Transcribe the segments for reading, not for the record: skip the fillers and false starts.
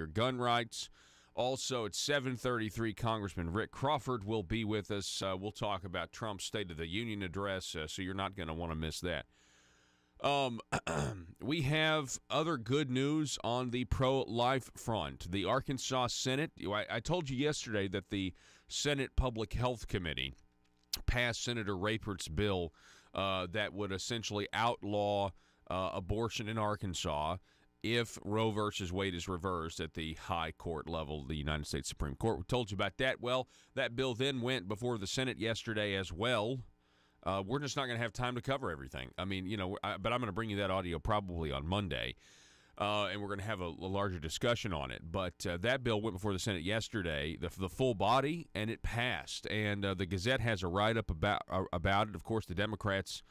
your gun rights. Also, at 7:33, Congressman Rick Crawford will be with us. We'll talk about Trump's State of the Union address, so you're not going to want to miss that. We have other good news on the pro-life front. The Arkansas Senate, I told you yesterday that the Senate Public Health Committee passed Senator Rapert's bill that would essentially outlaw abortion in Arkansas if Roe versus Wade is reversed at the high court level, the United States Supreme Court. We told you about that. Well, that bill then went before the Senate yesterday as well. We're just not going to have time to cover everything. I mean, but I'm going to bring you that audio probably on Monday, and we're going to have a larger discussion on it. But that bill went before the Senate yesterday, the full body, and it passed. And the Gazette has a write-up about it. Of course, the Democrats,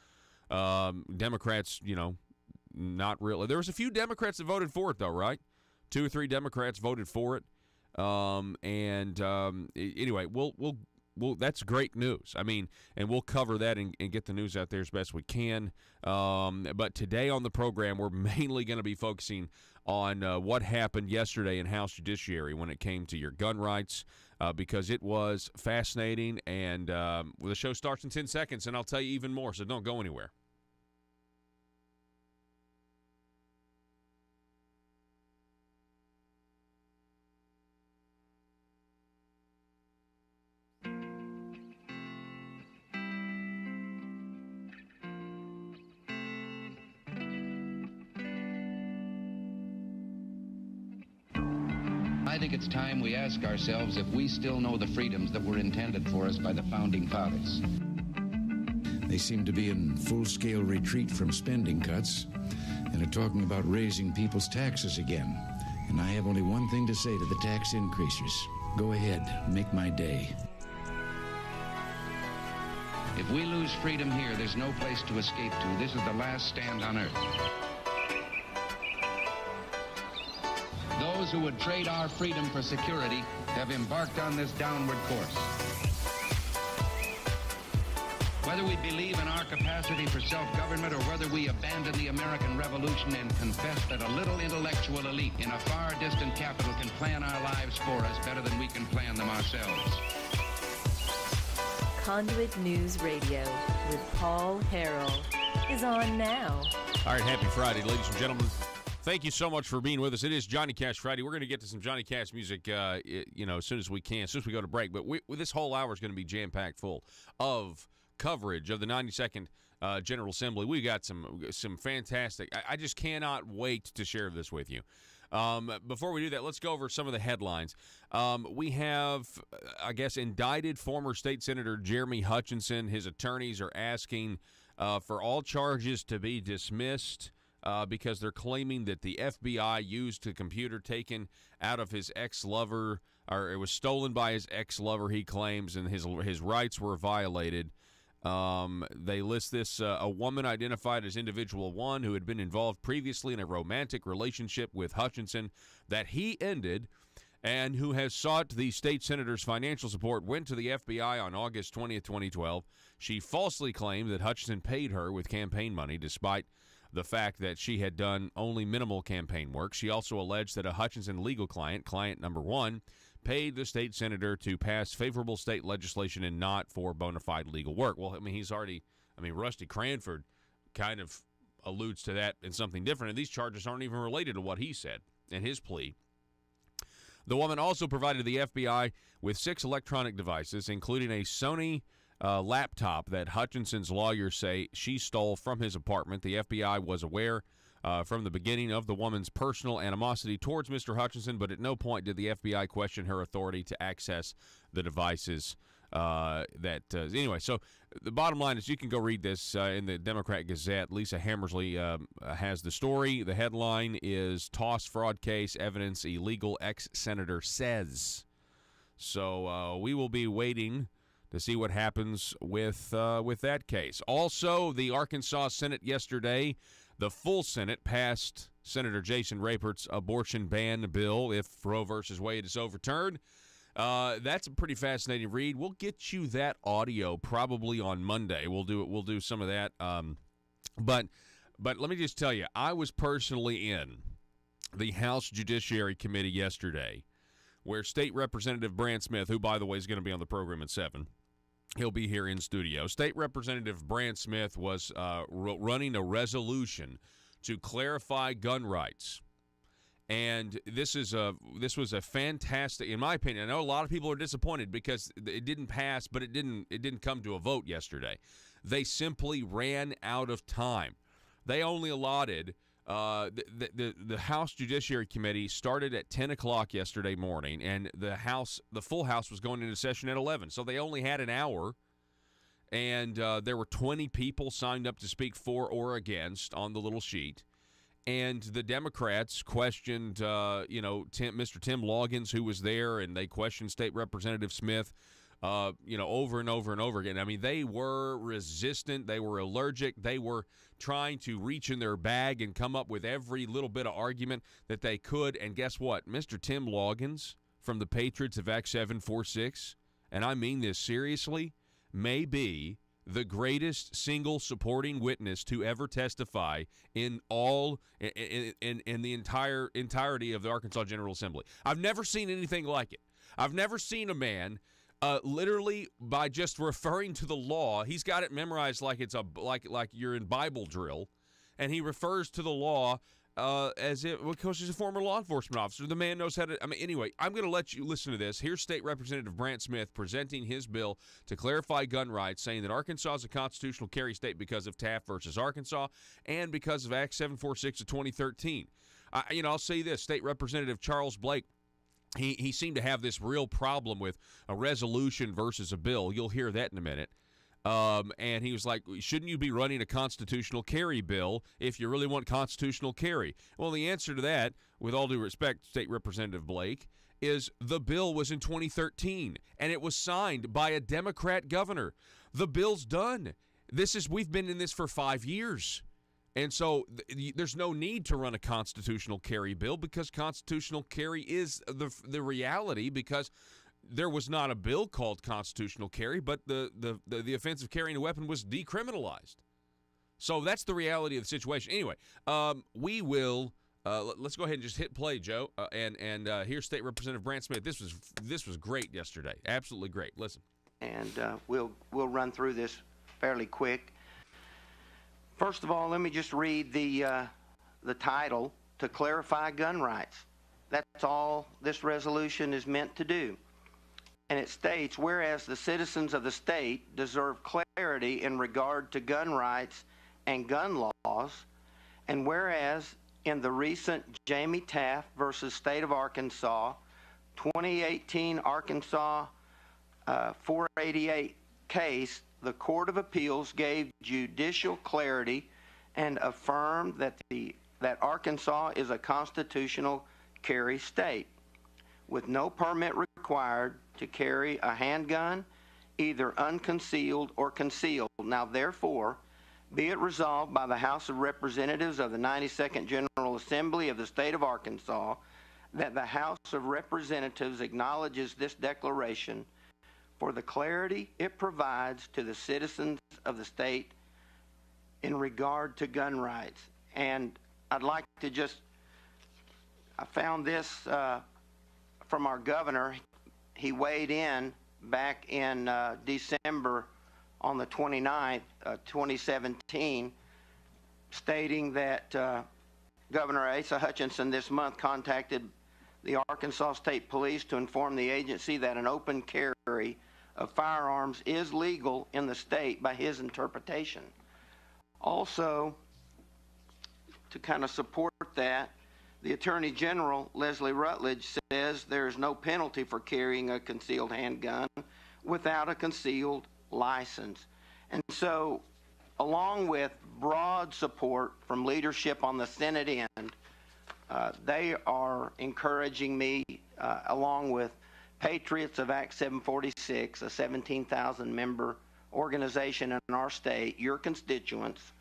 not really. There was a few Democrats that voted for it, though, right? 2 or 3 Democrats voted for it. Anyway, we'll that's great news. I mean, and we'll cover that and get the news out there as best we can. But today on the program, we're mainly going to be focusing on what happened yesterday in House Judiciary when it came to your gun rights, because it was fascinating. And the show starts in 10 seconds, and I'll tell you even more, so don't go anywhere. I think it's time we ask ourselves if we still know the freedoms that were intended for us by the Founding Fathers. They seem to be in full-scale retreat from spending cuts and are talking about raising people's taxes again. And I have only one thing to say to the tax increasers. Go ahead, make my day. If we lose freedom here, there's no place to escape to. This is the last stand on earth. Those who would trade our freedom for security have embarked on this downward course. Whether we believe in our capacity for self-government or whether we abandon the American Revolution and confess that a little intellectual elite in a far distant capital can plan our lives for us better than we can plan them ourselves. Conduit News Radio with Paul Harrell is on now. All right, happy Friday, ladies and gentlemen. Thank you so much for being with us. It is Johnny Cash Friday. We're going to get to some Johnny Cash music, as soon as we can, as soon as we go to break. But this whole hour is going to be jam-packed full of coverage of the 92nd General Assembly. We got some fantastic. I just cannot wait to share this with you. Before we do that, let's go over some of the headlines. We have, I guess, indicted former state senator Jeremy Hutchinson. His attorneys are asking for all charges to be dismissed. Because they're claiming that the FBI used a computer taken out of his ex-lover, or it was stolen by his ex-lover, he claims, and his rights were violated. They list this, a woman identified as Individual 1 who had been involved previously in a romantic relationship with Hutchinson that he ended, and who has sought the state senator's financial support, went to the FBI on August 20th, 2012. She falsely claimed that Hutchinson paid her with campaign money, despite the fact that she had done only minimal campaign work. She also alleged that a Hutchinson legal client number 1, paid the state senator to pass favorable state legislation and not for bona fide legal work. Well, I mean, Rusty Cranford kind of alludes to that in something different, and these charges aren't even related to what he said in his plea. The woman also provided the FBI with 6 electronic devices, including a Sony laptop that Hutchinson's lawyers say she stole from his apartment. The FBI was aware from the beginning of the woman's personal animosity towards Mr. Hutchinson, but at no point did the FBI question her authority to access the devices. Anyway, so the bottom line is you can go read this in the Democrat Gazette. Lisa Hammersley has the story. The headline is Toss Fraud Case, Evidence Illegal, Ex-Senator Says. So we will be waiting to see what happens with that case. Also, the Arkansas Senate yesterday, the full Senate passed Senator Jason Rapert's abortion ban bill if Roe versus Wade is overturned. That's a pretty fascinating read. We'll get you that audio probably on Monday. We'll do some of that. But let me just tell you, I was personally in the House Judiciary Committee yesterday, where State Representative Brant Smith, who, by the way, is going to be on the program at 7, he'll be here in studio. State Representative Brant Smith was running a resolution to clarify gun rights. And this was a fantastic, in my opinion. I know a lot of people are disappointed because it didn't pass, but it didn't come to a vote yesterday. They simply ran out of time. They only allotted the House Judiciary Committee started at 10 o'clock yesterday morning, and the full House was going into session at 11. So they only had an hour, and there were 20 people signed up to speak for or against on the little sheet. And the Democrats questioned, Mr. Tim Loggins, who was there, and they questioned State Representative Smith, over and over and over again. I mean, they were resistant. They were allergic. They were trying to reach in their bag and come up with every little bit of argument that they could. And guess what? Mr. Tim Loggins from the Patriots of Act 746, and I mean this seriously, may be the greatest single supporting witness to ever testify in the entirety of the Arkansas General Assembly. I've never seen anything like it. I've never seen a man literally by just referring to the law. He's got it memorized like it's like you're in Bible drill, and he refers to the law as if, because he's a former law enforcement officer. The man knows how to. I mean, anyway, I'm going to let you listen to this. Here's State Representative Brant Smith presenting his bill to clarify gun rights, saying that Arkansas is a constitutional carry state because of Taft versus Arkansas and because of Act 746 of 2013. I'll say this: State Representative Charles Blake. He seemed to have this real problem with a resolution versus a bill. You'll hear that in a minute. And he was like, shouldn't you be running a constitutional carry bill if you really want constitutional carry? Well, the answer to that, with all due respect, State Representative Blake, is the bill was in 2013, and it was signed by a Democrat governor. The bill's done. We've been in this for 5 years. And so there's no need to run a constitutional carry bill because constitutional carry is the reality, because there was not a bill called constitutional carry, but the offense of carrying a weapon was decriminalized. So that's the reality of the situation. Anyway, we will let's go ahead and just hit play, Joe, and here's State Representative Brant Smith. This was great yesterday, absolutely great. Listen, and we'll run through this fairly quick. First of all, let me just read the title: to clarify gun rights. That's all this resolution is meant to do. And it states, whereas the citizens of the state deserve clarity in regard to gun rights and gun laws, and whereas in the recent Jamie Taft versus State of Arkansas 2018 Arkansas 488 case, the Court of Appeals gave judicial clarity and affirmed that Arkansas is a constitutional carry state with no permit required to carry a handgun, either unconcealed or concealed. Now, therefore, be it resolved by the House of Representatives of the 92nd General Assembly of the State of Arkansas that the House of Representatives acknowledges this declaration for the clarity it provides to the citizens of the state in regard to gun rights. And I'd like to I found this from our governor. He weighed in back in December on the 29th, 2017, stating that Governor Asa Hutchinson this month contacted the Arkansas State Police to inform the agency that an open carry of firearms is legal in the state by his interpretation. Also, to kind of support that, the Attorney General, Leslie Rutledge, says there is no penalty for carrying a concealed handgun without a concealed license. And so, along with broad support from leadership on the Senate end, they are encouraging me, along with Patriots of Act 746, a 17,000-member organization in our state, your constituents,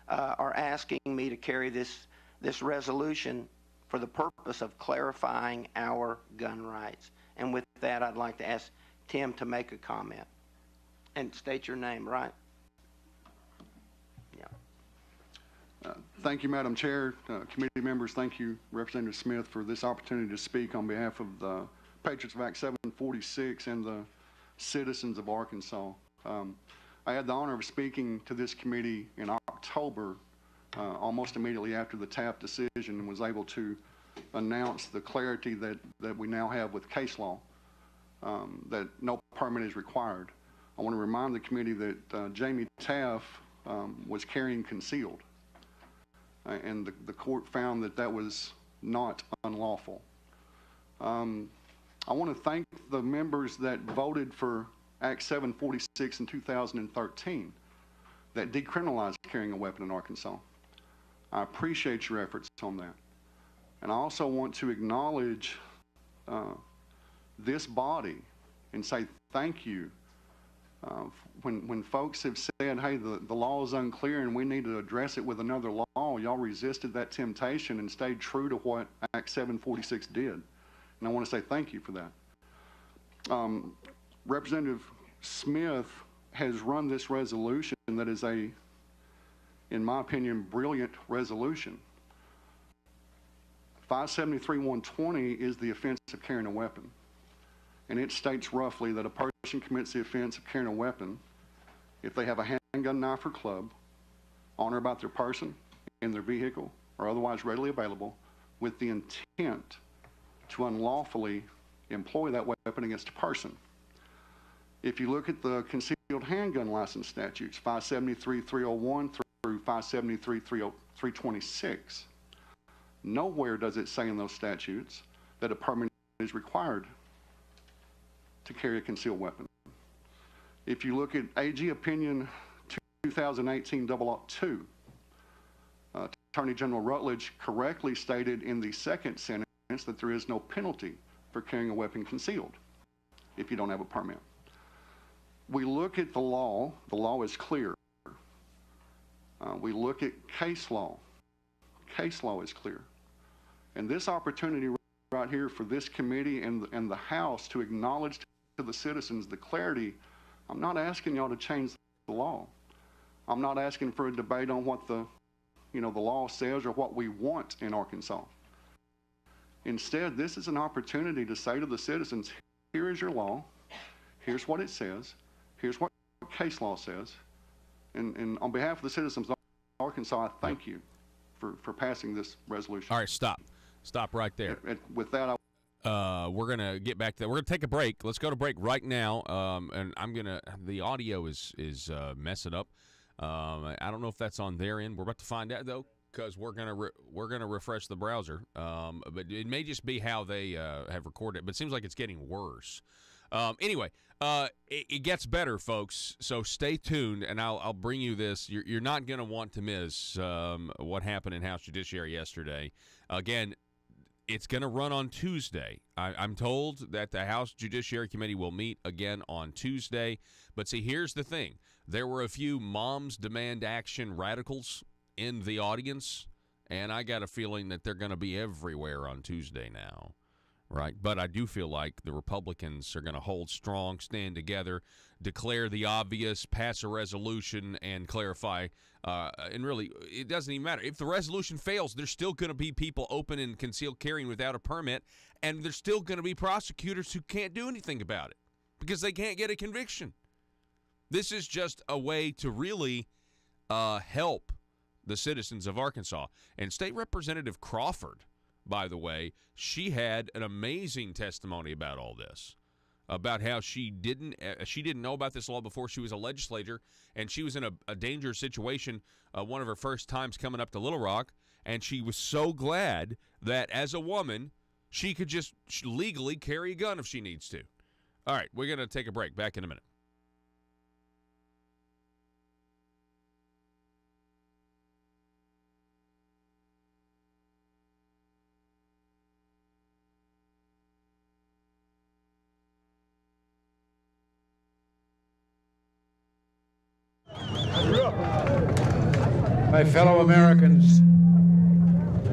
are asking me to carry this resolution for the purpose of clarifying our gun rights. And with that, I'd like to ask Tim to make a comment. And state your name, right? Thank you, Madam Chair, committee members. Thank you, Representative Smith, for this opportunity to speak on behalf of the Patriots of Act 746 and the citizens of Arkansas. I had the honor of speaking to this committee in October, almost immediately after the Taft decision, and was able to announce the clarity that we now have with case law, that no permit is required. I want to remind the committee that Jamie Taft was carrying concealed, and the court found that that was not unlawful. I want to thank the members that voted for Act 746 in 2013 that decriminalized carrying a weapon in Arkansas. I appreciate your efforts on that. And I also want to acknowledge this body and say thank you. When folks have said, hey, the law is unclear and we need to address it with another law, y'all resisted that temptation and stayed true to what Act 746 did. And I want to say thank you for that. Representative Smith has run this resolution that is a, in my opinion, brilliant resolution. 573-120 is the offense of carrying a weapon. And it states roughly that a person commits the offense of carrying a weapon if they have a handgun, knife, or club on or about their person, in their vehicle, or otherwise readily available, with the intent to unlawfully employ that weapon against a person. If you look at the concealed handgun license statutes, 573-301 through 573-326, nowhere does it say in those statutes that a permit is required to carry a concealed weapon. If you look at AG Opinion 2018-002, Attorney General Rutledge correctly stated in the second sentence that there is no penalty for carrying a weapon concealed if you don't have a permit. We look at the law is clear. We look at case law is clear. And this opportunity right here for this committee and the House to acknowledge to the citizens the clarity, I'm not asking y'all to change the law. I'm not asking for a debate on what the law says or what we want in Arkansas. Instead, this is an opportunity to say to the citizens, here is your law, here's what it says, here's what case law says, and on behalf of the citizens of Arkansas, I thank you for passing this resolution. All right, stop right there. And with that, we're gonna get back to that. We're gonna take a break. Let's go to break right now. And the audio is messing up. I don't know if that's on their end. We're about to find out though, because we're gonna refresh the browser. But it may just be how they have recorded it. But it seems like it's getting worse. Anyway, it gets better, folks. So stay tuned, and I'll bring you this. You're not gonna want to miss what happened in House Judiciary yesterday. Again, it's going to run on Tuesday. I'm told that the House Judiciary Committee will meet again on Tuesday. But see, here's the thing. There were a few Moms Demand Action radicals in the audience, and I got a feeling that they're going to be everywhere on Tuesday now, right? But I do feel like the Republicans are going to hold strong, stand together, declare the obvious, pass a resolution, and clarify. And really, it doesn't even matter. If the resolution fails, there's still going to be people open and concealed carrying without a permit, and there's still going to be prosecutors who can't do anything about it because they can't get a conviction. This is just a way to really help the citizens of Arkansas. And State Representative Crawford, by the way, she had an amazing testimony about all this, about how she didn't know about this law before she was a legislator, and she was in a dangerous situation one of her first times coming up to Little Rock, and she was so glad that as a woman she could just legally carry a gun if she needs to. All right, we're going to take a break. Back in a minute. My fellow Americans,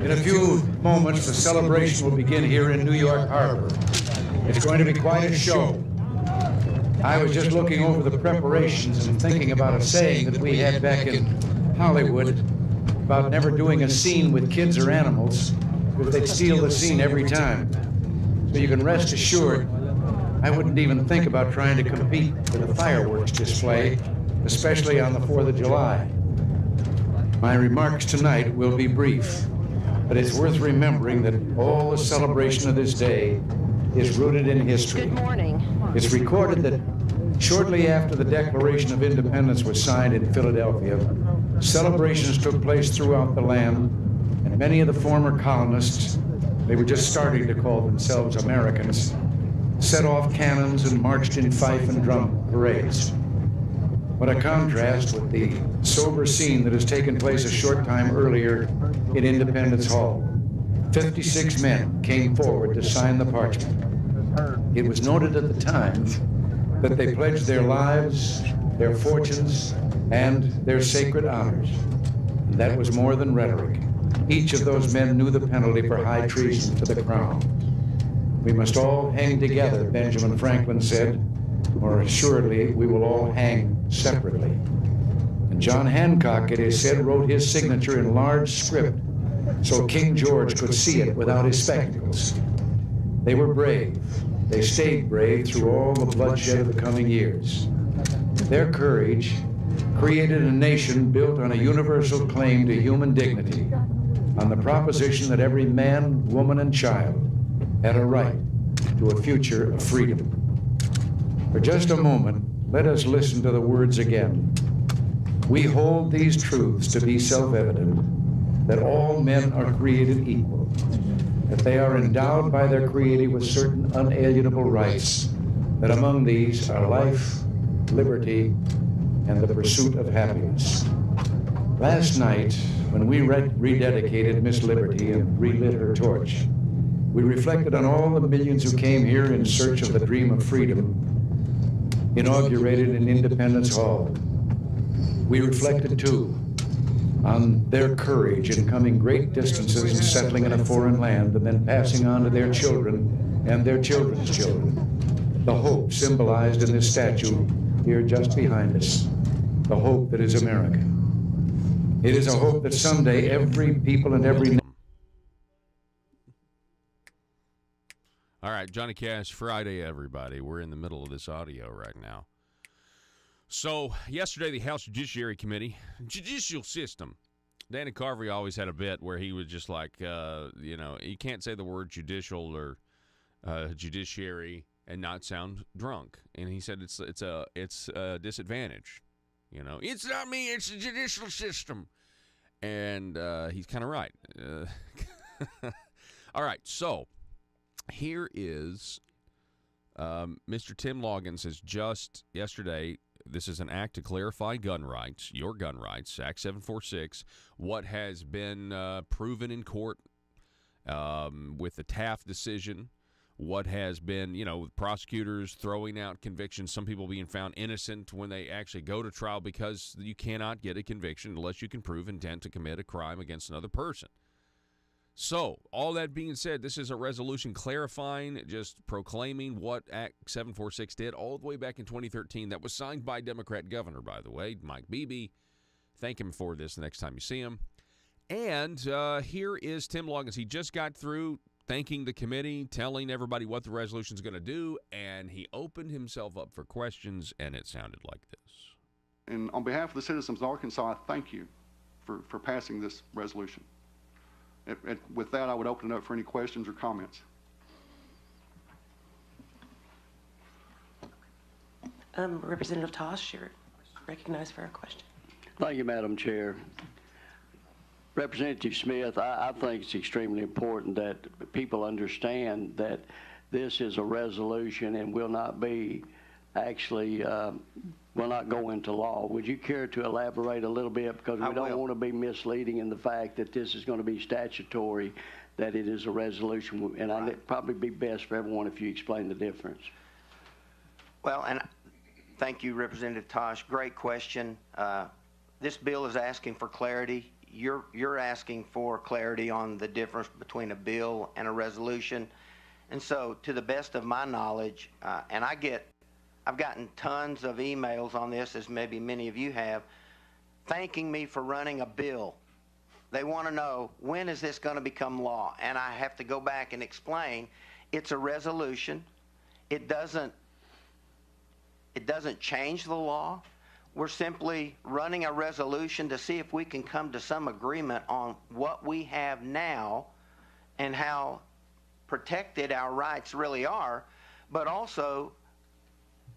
in a few moments the celebration will begin here in New York Harbor. It's going to be quite a show. I was just looking over the preparations and thinking about a saying that we had back in Hollywood about never doing a scene with kids or animals, because they'd steal the scene every time. So you can rest assured, I wouldn't even think about trying to compete with a fireworks display, especially on the 4th of July. My remarks tonight will be brief, but it's worth remembering that all the celebration of this day is rooted in history. Good morning. It's recorded that shortly after the Declaration of Independence was signed in Philadelphia, celebrations took place throughout the land, and many of the former colonists, they were just starting to call themselves Americans, set off cannons and marched in fife and drum parades. What a contrast with the sober scene that has taken place a short time earlier in Independence Hall. 56 men came forward to sign the parchment. It was noted at the time that they pledged their lives, their fortunes, and their sacred honors. And that was more than rhetoric. Each of those men knew the penalty for high treason to the crown. We must all hang together, Benjamin Franklin said, or assuredly we will all hang separately. And John Hancock, it is said, wrote his signature in large script so King George could see it without his spectacles. They were brave. They stayed brave through all the bloodshed of the coming years. Their courage created a nation built on a universal claim to human dignity, on the proposition that every man, woman, and child had a right to a future of freedom. For just a moment, let us listen to the words again. We hold these truths to be self-evident, that all men are created equal, that they are endowed by their Creator with certain unalienable rights, that among these are life, liberty, and the pursuit of happiness. Last night, when we rededicated Miss Liberty and relit her torch, we reflected on all the millions who came here in search of the dream of freedom, inaugurated in Independence Hall. We reflected, too, on their courage in coming great distances and settling in a foreign land and then passing on to their children and their children's children. The hope symbolized in this statue here just behind us, the hope that is America. It is a hope that someday every people and every... All right, Johnny Cash Friday, everybody. We're in the middle of this audio right now. So, yesterday, the House Judiciary Committee, judicial system. Dana Carvey always had a bit where he was just like, you can't say the word judicial or judiciary and not sound drunk. And he said it's a disadvantage. You know, it's not me, it's the judicial system. And he's kind of right. All right, so here is Mr. Tim Loggins has just yesterday, this is an act to clarify gun rights, your gun rights, Act 746, what has been proven in court with the Taft decision, what has been, with prosecutors throwing out convictions, some people being found innocent when they actually go to trial because you cannot get a conviction unless you can prove intent to commit a crime against another person. So, all that being said, this is a resolution clarifying, just proclaiming what Act 746 did all the way back in 2013. That was signed by Democrat governor, by the way, Mike Beebe. Thank him for this the next time you see him. And here is Tim Loggins. He just got through thanking the committee, telling everybody what the resolution is going to do, and he opened himself up for questions, and it sounded like this. And on behalf of the citizens of Arkansas, I thank you for passing this resolution. And with that, I would open it up for any questions or comments. Representative Tosh, you're recognized for a question. Thank you, Madam Chair. Representative Smith, I think it's extremely important that people understand that this is a resolution and will not be actually will not go into law. Would you care to elaborate a little bit, because we don't want to be misleading in the fact that this is going to be statutory, that it is a resolution, and right. It'd probably be best for everyone if you explain the difference. Well, and thank you, Representative Tosh. Great question. This bill is asking for clarity. You're asking for clarity on the difference between a bill and a resolution. And so, to the best of my knowledge, and I've gotten tons of emails on this, as maybe many of you have, thanking me for running a bill. They want to know, when is this going to become law? And I have to go back and explain, it's a resolution. It doesn't change the law. We're simply running a resolution to see if we can come to some agreement on what we have now and how protected our rights really are, but also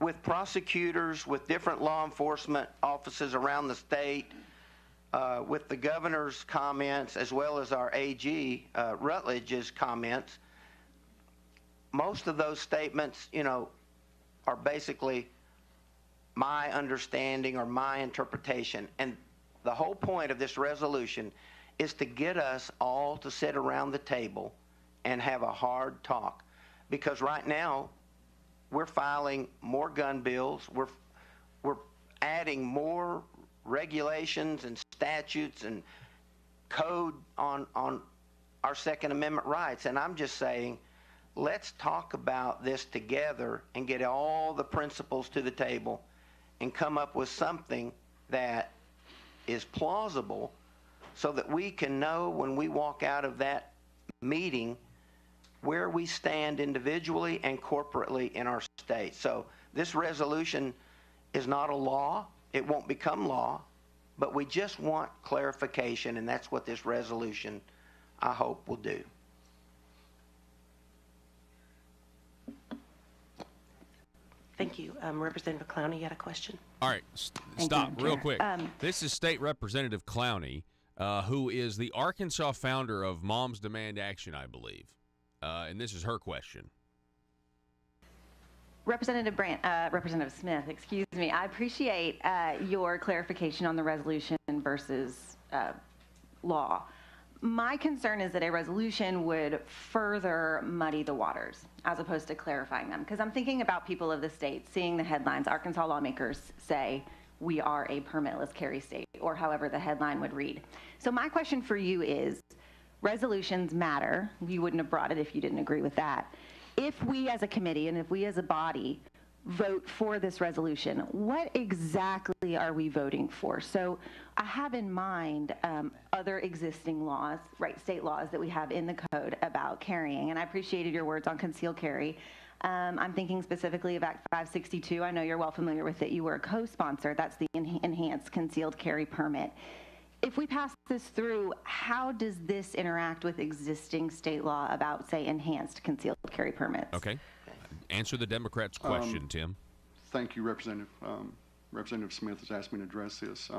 with prosecutors, with different law enforcement offices around the state, with the governor's comments, as well as our AG, Rutledge's comments. Most of those statements, are basically my understanding or my interpretation. And the whole point of this resolution is to get us all to sit around the table and have a hard talk. Because right now, we're filing more gun bills. We're adding more regulations and statutes and code on our Second Amendment rights. And I'm just saying, let's talk about this together and get all the principles to the table and come up with something that is plausible so that we can know when we walk out of that meeting where we stand individually and corporately in our state. So this resolution is not a law. It won't become law, but we just want clarification, and that's what this resolution, I hope, will do. Thank you. Representative Clowney, you had a question? All right, stop real quick. This is State Representative Clowney, who is the Arkansas founder of Moms Demand Action, I believe. And this is her question. Representative Smith, excuse me. I appreciate your clarification on the resolution versus law. My concern is that a resolution would further muddy the waters as opposed to clarifying them. Because I'm thinking about people of the state seeing the headlines. Arkansas lawmakers say we are a permitless carry state, or however the headline would read. So my question for you is, resolutions matter. You wouldn't have brought it if you didn't agree with that. If we as a committee and if we as a body vote for this resolution, what exactly are we voting for? So I have in mind other existing laws, right, state laws that we have in the code about carrying, and I appreciated your words on concealed carry. I'm thinking specifically of Act 562. I know you're well familiar with it. You were a co-sponsor. That's the enhanced concealed carry permit. If we pass this through, how does this interact with existing state law about, say, enhanced concealed carry permits? Okay. Answer the Democrats' question, Tim. Thank you, Representative. Representative Smith has asked me to address this.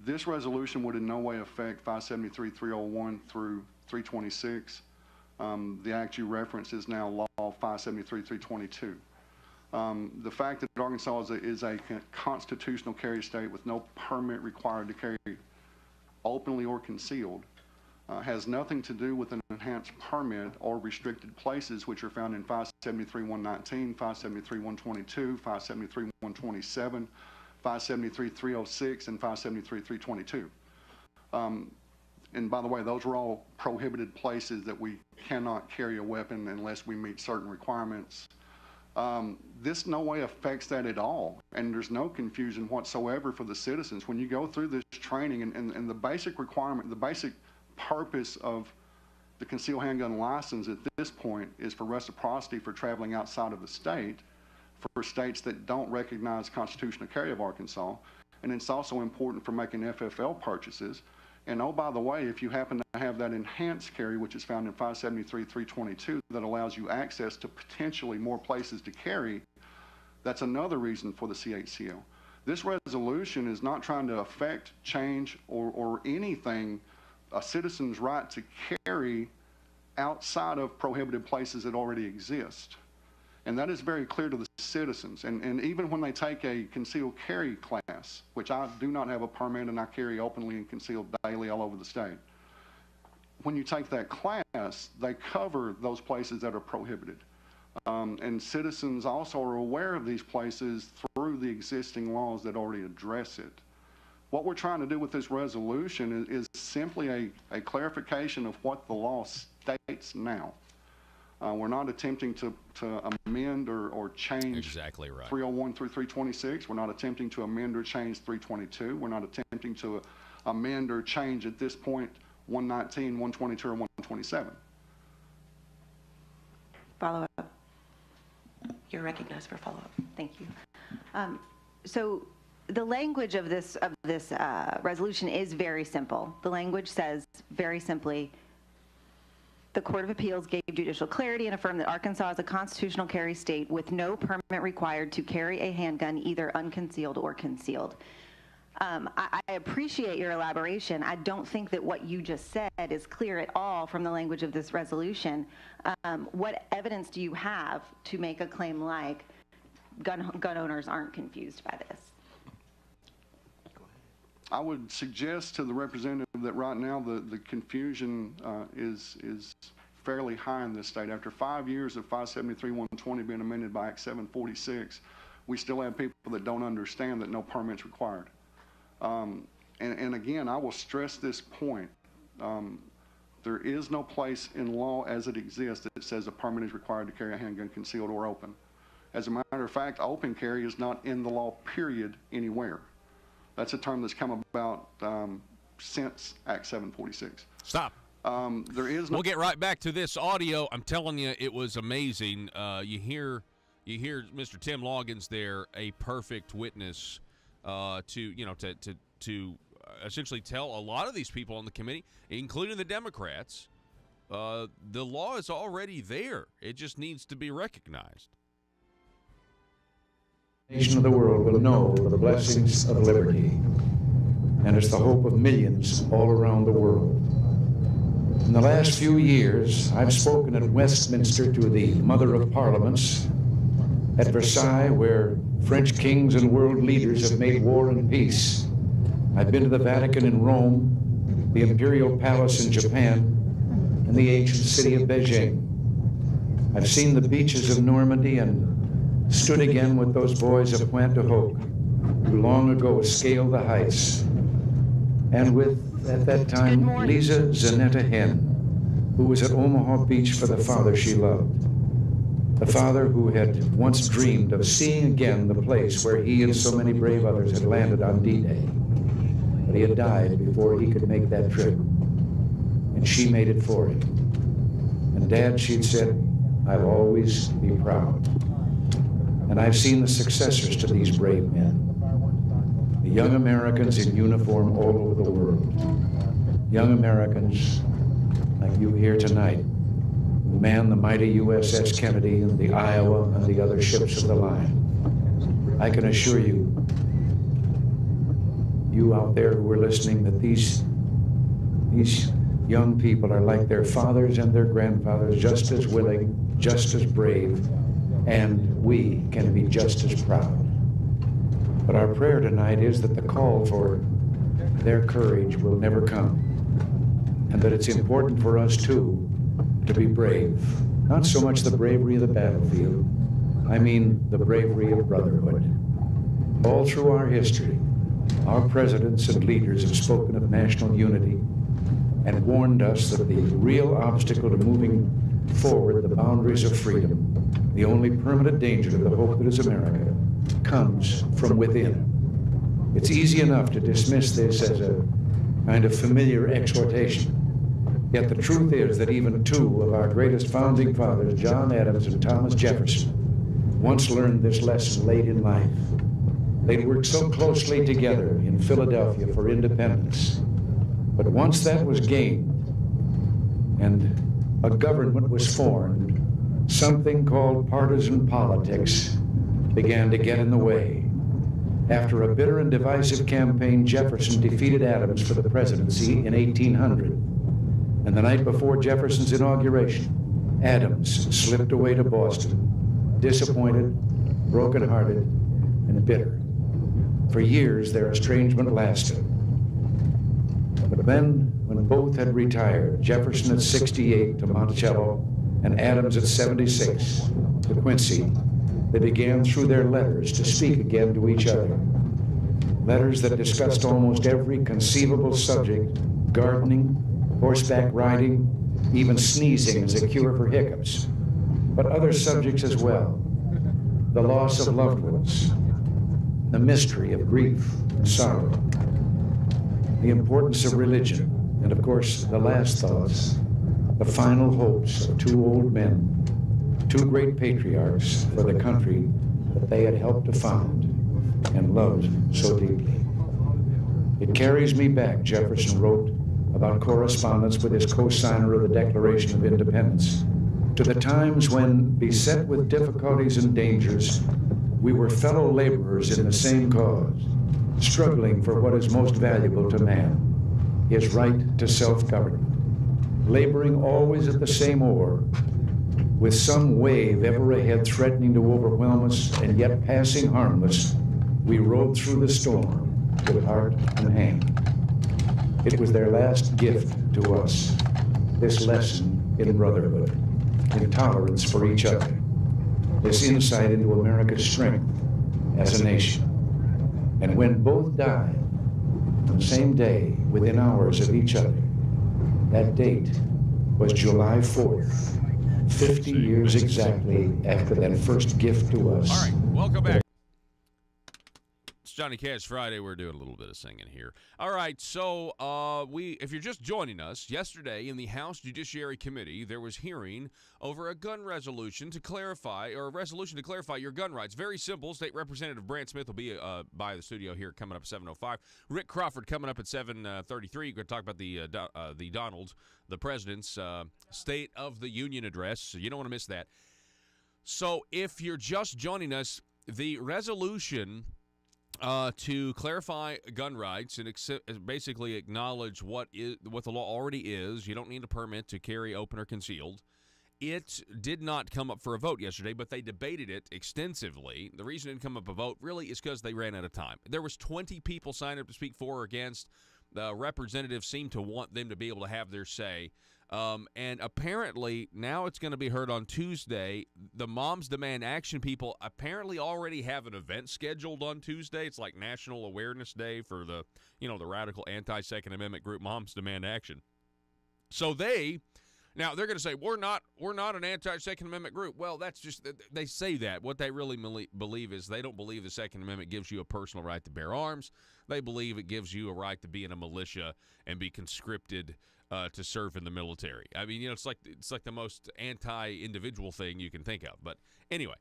This resolution would in no way affect 573-301 through 326. The act you reference is now Law 573-322. The fact that Arkansas is a constitutional carry state with no permit required to carry openly or concealed has nothing to do with an enhanced permit or restricted places, which are found in 573-119, 573-122, 573-127, 573-306, and 573-322. And by the way, those are all prohibited places that we cannot carry a weapon unless we meet certain requirements. This no way affects that at all, and there's no confusion whatsoever for the citizens. When you go through this training and the basic requirement, the basic purpose of the concealed handgun license at this point is for reciprocity for traveling outside of the state, for states that don't recognize constitutional carry of Arkansas, and it's also important for making FFL purchases. And oh, by the way, if you happen to have that enhanced carry, which is found in 573-322, that allows you access to potentially more places to carry, that's another reason for the CHCL. This resolution is not trying to affect, change, or anything a citizen's right to carry outside of prohibited places that already exist. And that is very clear to the citizens. And even when they take a concealed carry class, which I do not have a permit and I carry openly and concealed daily all over the state, when you take that class, they cover those places that are prohibited. And citizens also are aware of these places through the existing laws that already address it. What we're trying to do with this resolution is simply a clarification of what the law states now. We're not attempting to amend or change exactly right. 301 through 326. We're not attempting to amend or change 322. We're not attempting to amend or change at this point 119, 122, or 127. Follow up. You're recognized for follow-up. Thank you. So the language of this resolution is very simple. The language says very simply, the Court of Appeals gave judicial clarity and affirmed that Arkansas is a constitutional carry state with no permit required to carry a handgun, either unconcealed or concealed. I appreciate your elaboration. I don't think that what you just said is clear at all from the language of this resolution. What evidence do you have to make a claim like gun owners aren't confused by this? I would suggest to the representative that right now the confusion is fairly high in this state. After 5 years of 573-120 being amended by Act 746, we still have people that don't understand that no permit's required. And again, I will stress this point. There is no place in law as it exists that says a permit is required to carry a handgun concealed or open. As a matter of fact, open carry is not in the law, period, anywhere. That's a term that's come about since Act 746. Stop. There is no. We'll get right back to this audio. I'm telling you, it was amazing. You hear Mr. Tim Loggins there, a perfect witness to essentially tell a lot of these people on the committee, including the Democrats, the law is already there. It just needs to be recognized. Nation of the world will know the blessings of liberty, and it's the hope of millions all around the world. In the last few years, I've spoken at Westminster to the Mother of Parliaments, at Versailles, where French kings and world leaders have made war and peace. I've been to the Vatican in Rome, the Imperial Palace in Japan, and the ancient city of Beijing. I've seen the beaches of Normandy and stood again with those boys of Pointe du Hoc, who long ago scaled the heights, and with, at that time, Lisa Zanetta Henn, who was at Omaha Beach for the father she loved, the father who had once dreamed of seeing again the place where he and so many brave others had landed on D-Day. But he had died before he could make that trip, and she made it for him. And Dad, she'd said, I'll always be proud. And I've seen the successors to these brave men, the young Americans in uniform all over the world, young Americans like you here tonight, who man the mighty USS Kennedy and the Iowa and the other ships of the line. I can assure you, you out there who are listening, that these young people are like their fathers and their grandfathers, just as willing, just as brave, and we can be just as proud. But our prayer tonight is that the call for their courage will never come, and that it's important for us too to be brave. Not so much the bravery of the battlefield, I mean the bravery of brotherhood. All through our history, our presidents and leaders have spoken of national unity and warned us that the real obstacle to moving forward the boundaries of freedom, the only permanent danger to the hope that is America, comes from within. It's easy enough to dismiss this as a kind of familiar exhortation. Yet the truth is that even two of our greatest founding fathers, John Adams and Thomas Jefferson, once learned this lesson late in life. They'd worked so closely together in Philadelphia for independence. But once that was gained and a government was formed, something called partisan politics began to get in the way. After a bitter and divisive campaign, Jefferson defeated Adams for the presidency in 1800. And the night before Jefferson's inauguration, Adams slipped away to Boston, disappointed, broken-hearted, and bitter. For years, their estrangement lasted. But then, when both had retired, Jefferson at 68 to Monticello and Adams at 76 to Quincy, they began through their letters to speak again to each other. Letters that discussed almost every conceivable subject: gardening, horseback riding, even sneezing as a cure for hiccups, but other subjects as well: the loss of loved ones, the mystery of grief and sorrow. the importance of religion, and of course, the last thoughts, the final hopes of two old men, two great patriarchs for the country that they had helped to found and loved so deeply. It carries me back, Jefferson wrote about correspondence with his co-signer of the Declaration of Independence, to the times when, beset with difficulties and dangers, we were fellow laborers in the same cause, struggling for what is most valuable to man, his right to self-government, laboring always at the same oar, with some wave ever ahead threatening to overwhelm us, and yet passing harmless, we rode through the storm with heart and hand. It was their last gift to us, this lesson in brotherhood, in tolerance for each other, this insight into America's strength as a nation. And when both died on the same day, within hours of each other, that date was July 4th, 50 years exactly after that first gift to us. All right, welcome back. It's Johnny Cash Friday. We're doing a little bit of singing here. All right, so if you're just joining us, yesterday in the House Judiciary Committee, there was hearing over a gun resolution to clarify, or a resolution to clarify your gun rights. Very simple. State Representative Brant Smith will be by the studio here coming up at 7:05. Rick Crawford coming up at 7:33. We're going to talk about the Donald, the president's State of the Union address. So you don't want to miss that. So if you're just joining us, the resolution to clarify gun rights and basically acknowledge what the law already is. You don't need a permit to carry open or concealed. It did not come up for a vote yesterday, but they debated it extensively. The reason it didn't come up a vote really is because they ran out of time. There was 20 people signed up to speak for or against. The representatives seemed to want them to be able to have their say. And apparently now it's going to be heard on Tuesday. The Moms Demand Action people apparently already have an event scheduled on Tuesday. It's like National Awareness Day for the radical anti-Second Amendment group Moms Demand Action. So they're going to say we're not an anti-Second Amendment group. Well, that's just, they say that. What they really believe is they don't believe the Second Amendment gives you a personal right to bear arms. They believe it gives you a right to be in a militia and be conscripted to serve in the military. I mean, it's like the most anti-individual thing you can think of. But anyway,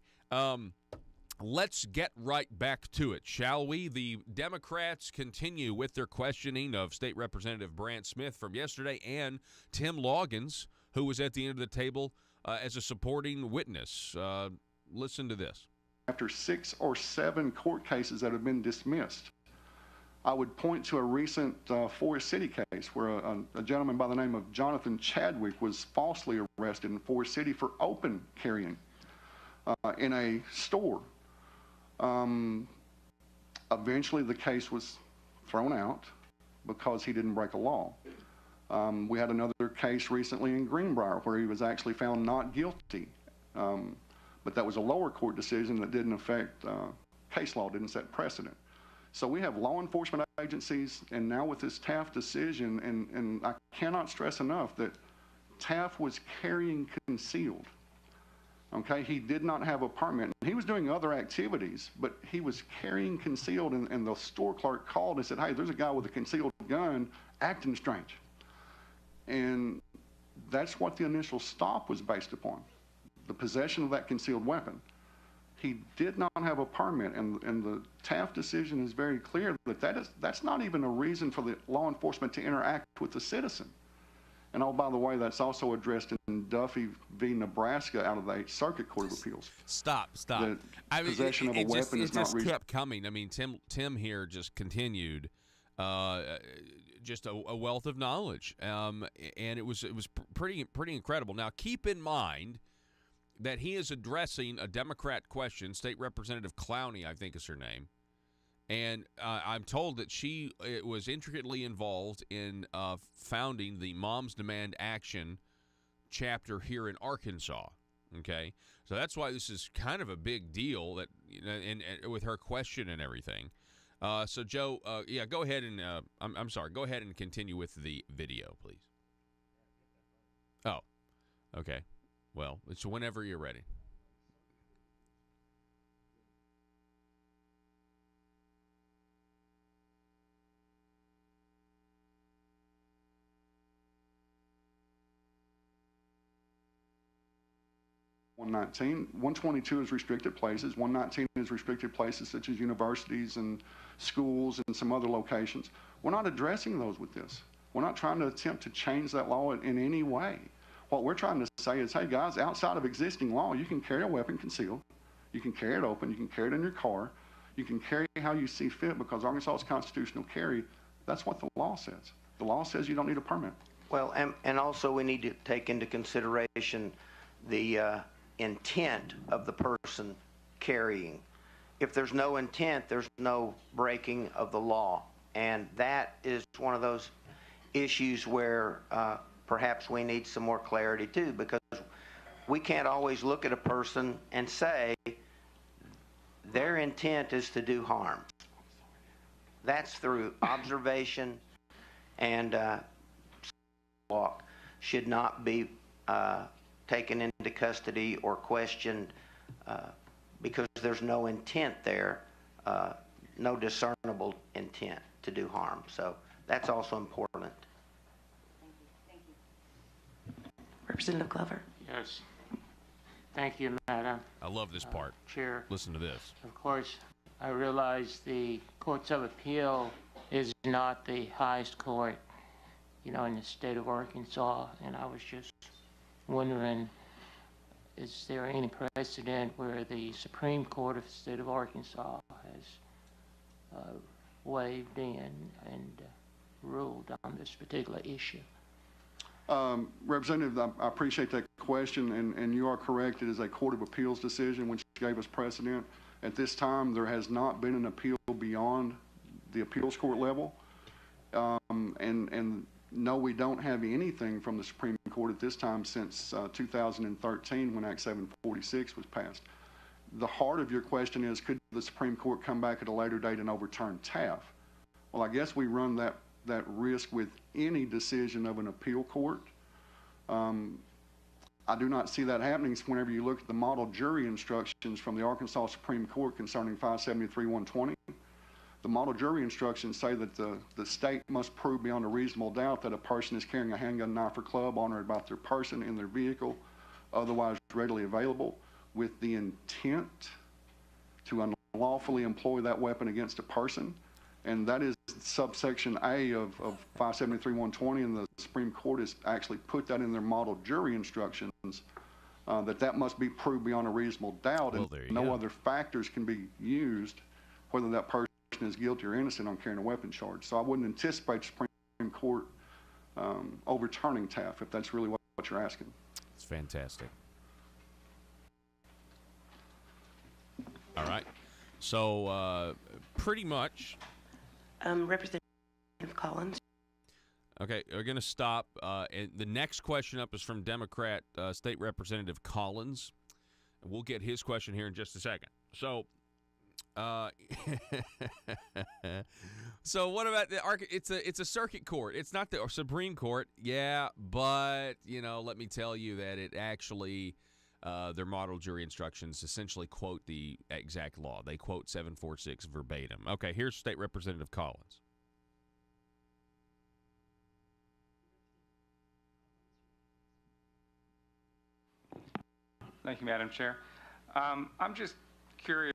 let's get right back to it, shall we? The Democrats continue with their questioning of State Representative Brant Smith from yesterday and Tim Loggins, who was at the end of the table as a supporting witness. Listen to this. After 6 or 7 court cases that have been dismissed, I would point to a recent Forest City case where a gentleman by the name of Jonathan Chadwick was falsely arrested in Forest City for open carrying in a store. Eventually, the case was thrown out because he didn't break a law. We had another case recently in Greenbrier where he was actually found not guilty, but that was a lower court decision that didn't affect case law, didn't set precedent. So we have law enforcement agencies, and now with this Taft decision, and I cannot stress enough that Taft was carrying concealed. Okay, he did not have a permit. He was doing other activities, but he was carrying concealed, and the store clerk called and said, hey, there's a guy with a concealed gun acting strange. And that's what the initial stop was based upon, the possession of that concealed weapon. He did not have a permit, and the Taft decision is very clear that that's not even a reason for the law enforcement to interact with the citizen. And oh, by the way, that's also addressed in Duffy v. Nebraska out of the 8th Circuit Court of Appeals. Stop. I mean, possession of a weapon is not reason. It just kept coming. I mean, Tim here just continued just a wealth of knowledge, and it was pretty incredible. Now, keep in mind that he is addressing a Democrat question. State Representative Clowney, I think is her name. And I'm told that she was intricately involved in founding the Moms Demand Action chapter here in Arkansas. Okay? So that's why this is kind of a big deal, that and with her question and everything. So, Joe, go ahead and I'm sorry. Go ahead and continue with the video, please. Oh, okay. Well, it's whenever you're ready. 119. 122 is restricted places. 119 is restricted places such as universities and schools and some other locations. We're not addressing those with this. We're not trying to attempt to change that law in any way. What we're trying to say is, hey guys, outside of existing law, you can carry a weapon concealed. You can carry it open. You can carry it in your car. You can carry how you see fit, because Arkansas's constitutional carry, that's what the law says. The law says you don't need a permit. Well, and also we need to take into consideration the intent of the person carrying. If there's no intent, there's no breaking of the law. And that is one of those issues where perhaps we need some more clarity too, because we can't always look at a person and say their intent is to do harm. That's through observation, and walk should not be taken into custody or questioned because there's no intent there, no discernible intent to do harm. So that's also important. Thank you. Representative Glover. Yes. Thank you, Madam I love this part. Chair. Listen to this. Of course, I realize the Courts of Appeal is not the highest court, in the state of Arkansas, and I was just wondering, is there any precedent where the Supreme Court of the state of Arkansas has waived in and ruled on this particular issue? Representative, I appreciate that question, and you are correct. It is a Court of Appeals decision which gave us precedent. At this time, there has not been an appeal beyond the appeals court level. And no, we don't have anything from the Supreme Court at this time since 2013 when Act 746 was passed. The heart of your question is, could the Supreme Court come back at a later date and overturn TAF? Well, I guess we run that risk with any decision of an appeal court. I do not see that happening whenever you look at the model jury instructions from the Arkansas Supreme Court concerning 573-120. The model jury instructions say that the state must prove beyond a reasonable doubt that a person is carrying a handgun, knife, or club on or about their person in their vehicle, otherwise readily available, with the intent to unlawfully employ that weapon against a person. And that is subsection A of 573-120, and the Supreme Court has actually put that in their model jury instructions, that must be proved beyond a reasonable doubt, and no other factors can be used whether that person is guilty or innocent on carrying a weapon charge. So I wouldn't anticipate the Supreme Court overturning TAF, if that's really what you're asking. It's fantastic. All right. So pretty much. Representative Collins. Okay, we're going to stop. And the next question up is from Democrat State Representative Collins. We'll get his question here in just a second. So, so what about the it's a circuit court. It's not the Supreme Court. Yeah, but let me tell you that it actually their model jury instructions essentially quote the exact law. They quote 746 verbatim. Okay, here's State Representative Collins. Thank you, Madam Chair. I'm just curious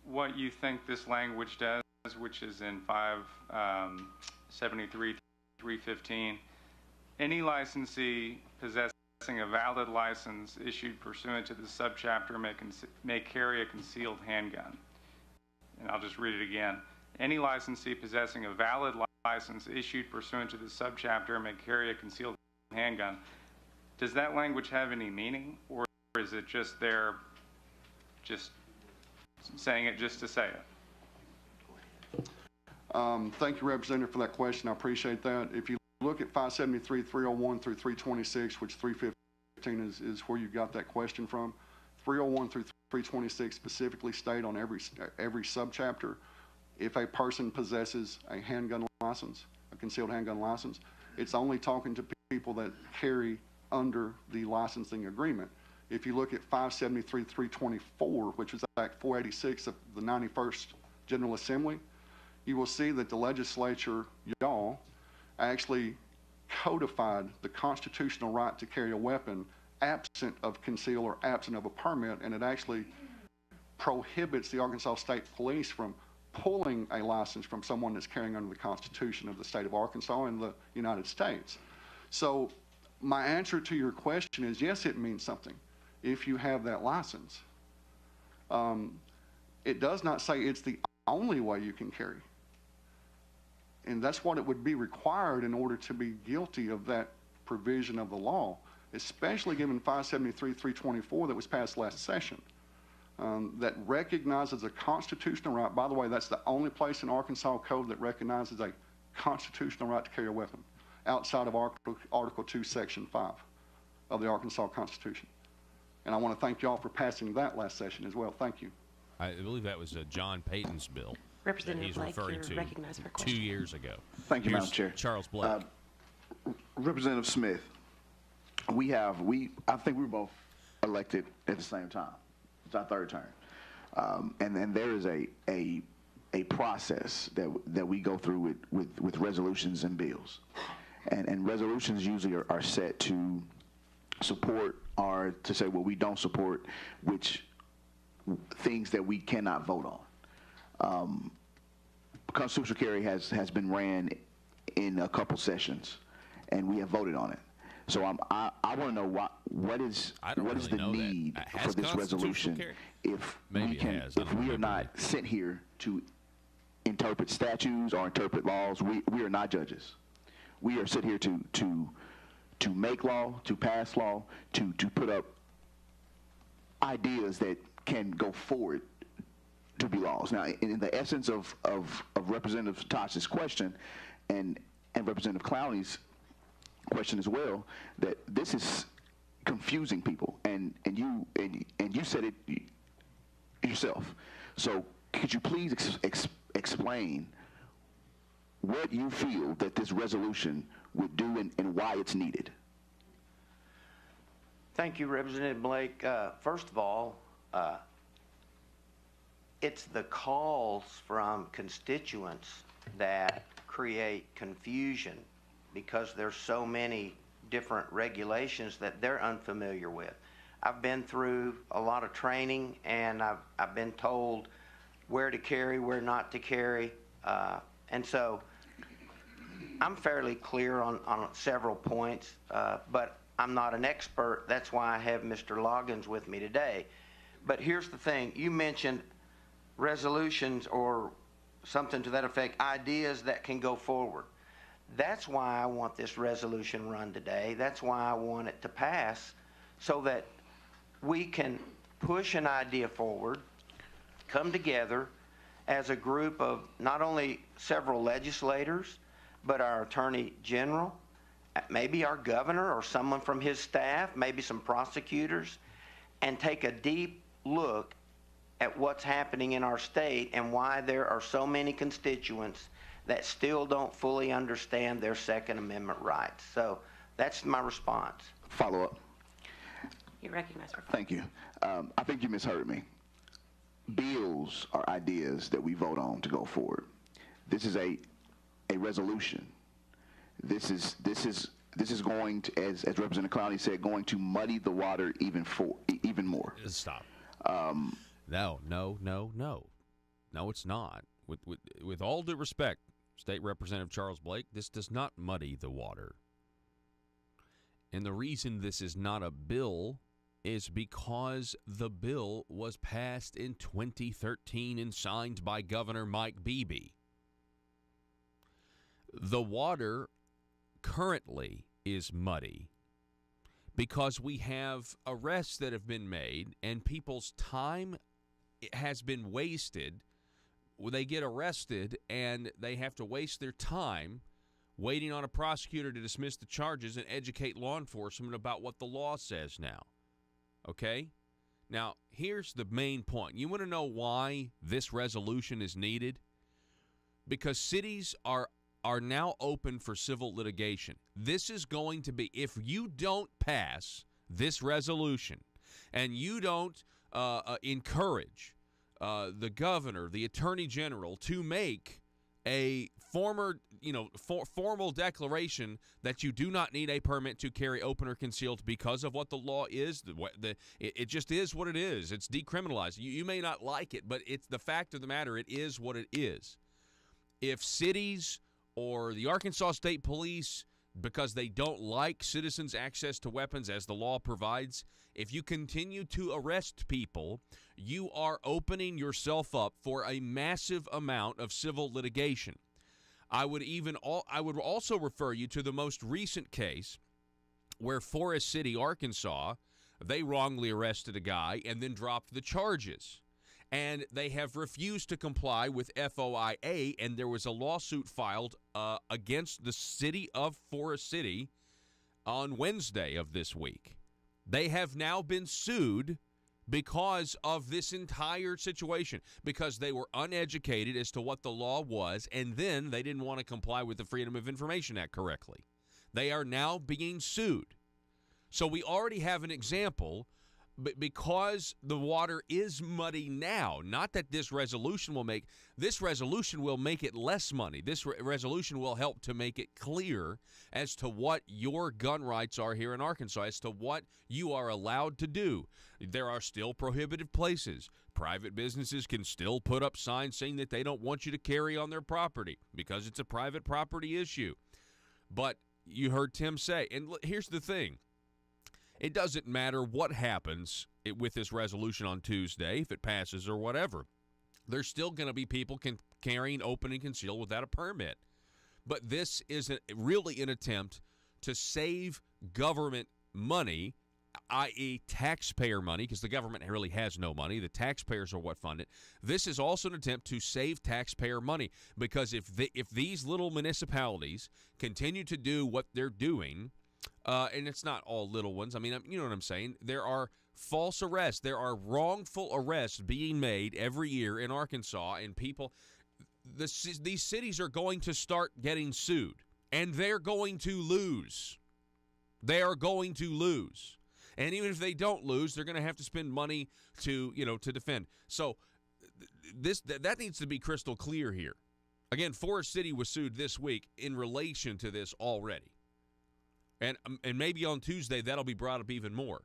what you think this language does, which is in 573-315. Any licensee possessing a valid license issued pursuant to the subchapter may carry a concealed handgun. And I'll just read it again. Any licensee possessing a valid license issued pursuant to the subchapter may carry a concealed handgun. Does that language have any meaning, or is it just there, just saying it just to say it? Thank you, Representative, for that question. I appreciate that. If you look at 573-301 through 326, which 315 is where you got that question from, 301 through 326 specifically state on every subchapter, if a person possesses a handgun license, a concealed handgun license, it's only talking to people that carry under the licensing agreement. If you look at 573-324, which is Act 486 of the 91st General Assembly, you will see that the legislature, y'all, actually codified the constitutional right to carry a weapon absent of conceal or absent of a permit, and it actually prohibits the Arkansas State Police from pulling a license from someone that's carrying under the Constitution of the state of Arkansas and the United States. So my answer to your question is yes, it means something if you have that license. It does not say it's the only way you can carry. And that's what it would be required in order to be guilty of that provision of the law, especially given 573-324 that was passed last session, that recognizes a constitutional right. By the way, that's the only place in Arkansas code that recognizes a constitutional right to carry a weapon outside of Article 2, Section 5 of the Arkansas Constitution. And I want to thank y'all for passing that last session as well. Thank you. I believe that was John Payton's bill. Representative he's Blake, referring you're to recognized for a 2 question. years ago. Thank you, Here's Madam Chair. Charles Blake. Representative Smith, I think we were both elected at the same time. It's our third term. And there is a process that we go through with resolutions and bills. And resolutions usually are set to support or to say, well, we don't support which things that we cannot vote on. Constitutional carry has been ran in a couple sessions, and we have voted on it. So I want to know what is the need for this resolution if we are not sent here to interpret statutes or interpret laws. We are not judges. We are sent here to make law, to pass law, to put up ideas that can go forward to be laws. Now, in the essence of Representative Tosh's question and Representative Clowney's question as well, that this is confusing people, and you said it yourself. So could you please explain what you feel that this resolution would do and why it's needed? Thank you, Representative Blake. First of all, it's the calls from constituents that create confusion because there's so many different regulations that they're unfamiliar with. I've been through a lot of training, and I've been told where to carry, where not to carry, and so I'm fairly clear on several points, but I'm not an expert. That's why I have Mr. Loggins with me today. But here's the thing. You mentioned resolutions or something to that effect, ideas that can go forward. That's why I want this resolution run today. That's why I want it to pass, so that we can push an idea forward, come together as a group of not only several legislators, but our Attorney General, maybe our governor or someone from his staff, maybe some prosecutors, and take a deep look at what's happening in our state and why there are so many constituents that still don't fully understand their Second Amendment rights. So that's my response. Follow up. You're recognized for Thank you. I think you misheard me. Bills are ideas that we vote on to go forward. This is a resolution. This is going to, as Representative Clowney said, going to muddy the water even more. Stop. No, it's not. With all due respect, State Representative Charles Blake, this does not muddy the water. And the reason this is not a bill is because the bill was passed in 2013 and signed by Governor Mike Beebe. The water currently is muddy because we have arrests that have been made and people's time has been wasted. They get arrested and they have to waste their time waiting on a prosecutor to dismiss the charges and educate law enforcement about what the law says now. Okay? Now, here's the main point. You want to know why this resolution is needed? Because cities are now open for civil litigation. This is going to be, if you don't pass this resolution and you don't encourage the governor, the attorney general to make a formal declaration that you do not need a permit to carry open or concealed because of what the law is. It just is what it is. It's decriminalized. You may not like it, but it's the fact of the matter. It is what it is. If cities or the Arkansas State Police, because they don't like citizens' access to weapons as the law provides, if you continue to arrest people, you are opening yourself up for a massive amount of civil litigation. I would also refer you to the most recent case where Forest City, Arkansas, they wrongly arrested a guy and then dropped the charges. And they have refused to comply with FOIA, and there was a lawsuit filed against the city of Forest City on Wednesday of this week. They have now been sued because of this entire situation, because they were uneducated as to what the law was, and then they didn't want to comply with the Freedom of Information Act correctly. They are now being sued. So we already have an example. But because the water is muddy now, not that this resolution will make it less money. This resolution will help to make it clear as to what your gun rights are here in Arkansas, as to what you are allowed to do. There are still prohibited places. Private businesses can still put up signs saying that they don't want you to carry on their property because it's a private property issue. But you heard Tim say, and here's the thing. It doesn't matter what happens with this resolution on Tuesday, if it passes or whatever. There's still going to be people carrying open and concealed without a permit. But this is really an attempt to save government money, i.e. taxpayer money, because the government really has no money. The taxpayers are what fund it. This is also an attempt to save taxpayer money, because if these little municipalities continue to do what they're doing, and it's not all little ones. I mean, you know what I'm saying? There are false arrests. There are wrongful arrests being made every year in Arkansas, and these cities are going to start getting sued, and they're going to lose. They are going to lose. And even if they don't lose, they're going to have to spend money to defend. So that needs to be crystal clear here. Again, Forest City was sued this week in relation to this already. And maybe on Tuesday that'll be brought up even more,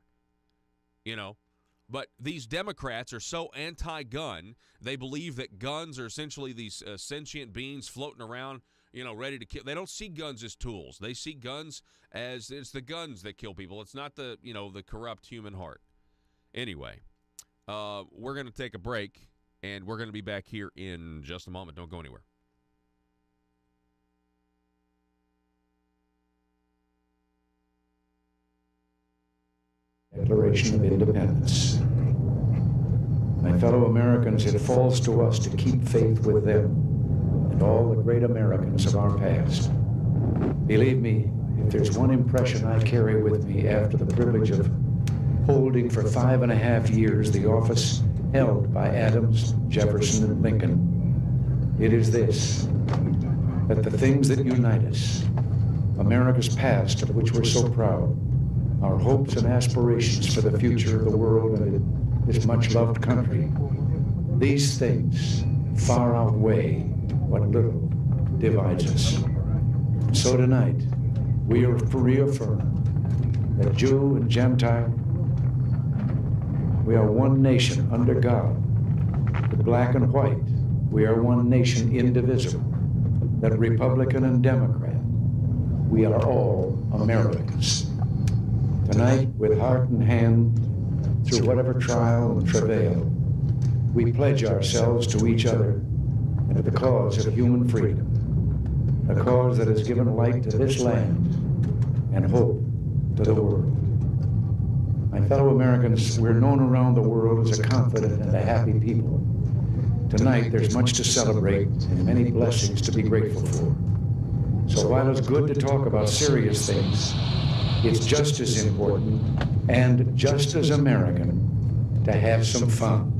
But these Democrats are so anti-gun, they believe that guns are essentially these sentient beings floating around, ready to kill. They don't see guns as tools. They see guns as it's the guns that kill people. It's not the corrupt human heart. Anyway, we're going to take a break, and we're going to be back here in just a moment. Don't go anywhere. Declaration of Independence. My fellow Americans, it falls to us to keep faith with them and all the great Americans of our past. Believe me, if there's one impression I carry with me after the privilege of holding for 5.5 years the office held by Adams, Jefferson, and Lincoln, it is this, that the things that unite us, America's past of which we're so proud, our hopes and aspirations for the future of the world and this much-loved country, these things far outweigh what little divides us. So tonight, we are reaffirmed that Jew and Gentile, we are one nation under God. The black and white, we are one nation indivisible. That Republican and Democrat, we are all Americans. Tonight, with heart and hand, through whatever trial and travail, we pledge ourselves to each other and to the cause of human freedom, a cause that has given light to this land and hope to the world. My fellow Americans, we're known around the world as a confident and a happy people. Tonight, there's much to celebrate and many blessings to be grateful for. So while it's good to talk about serious things, it's just as important and just as American to have some fun.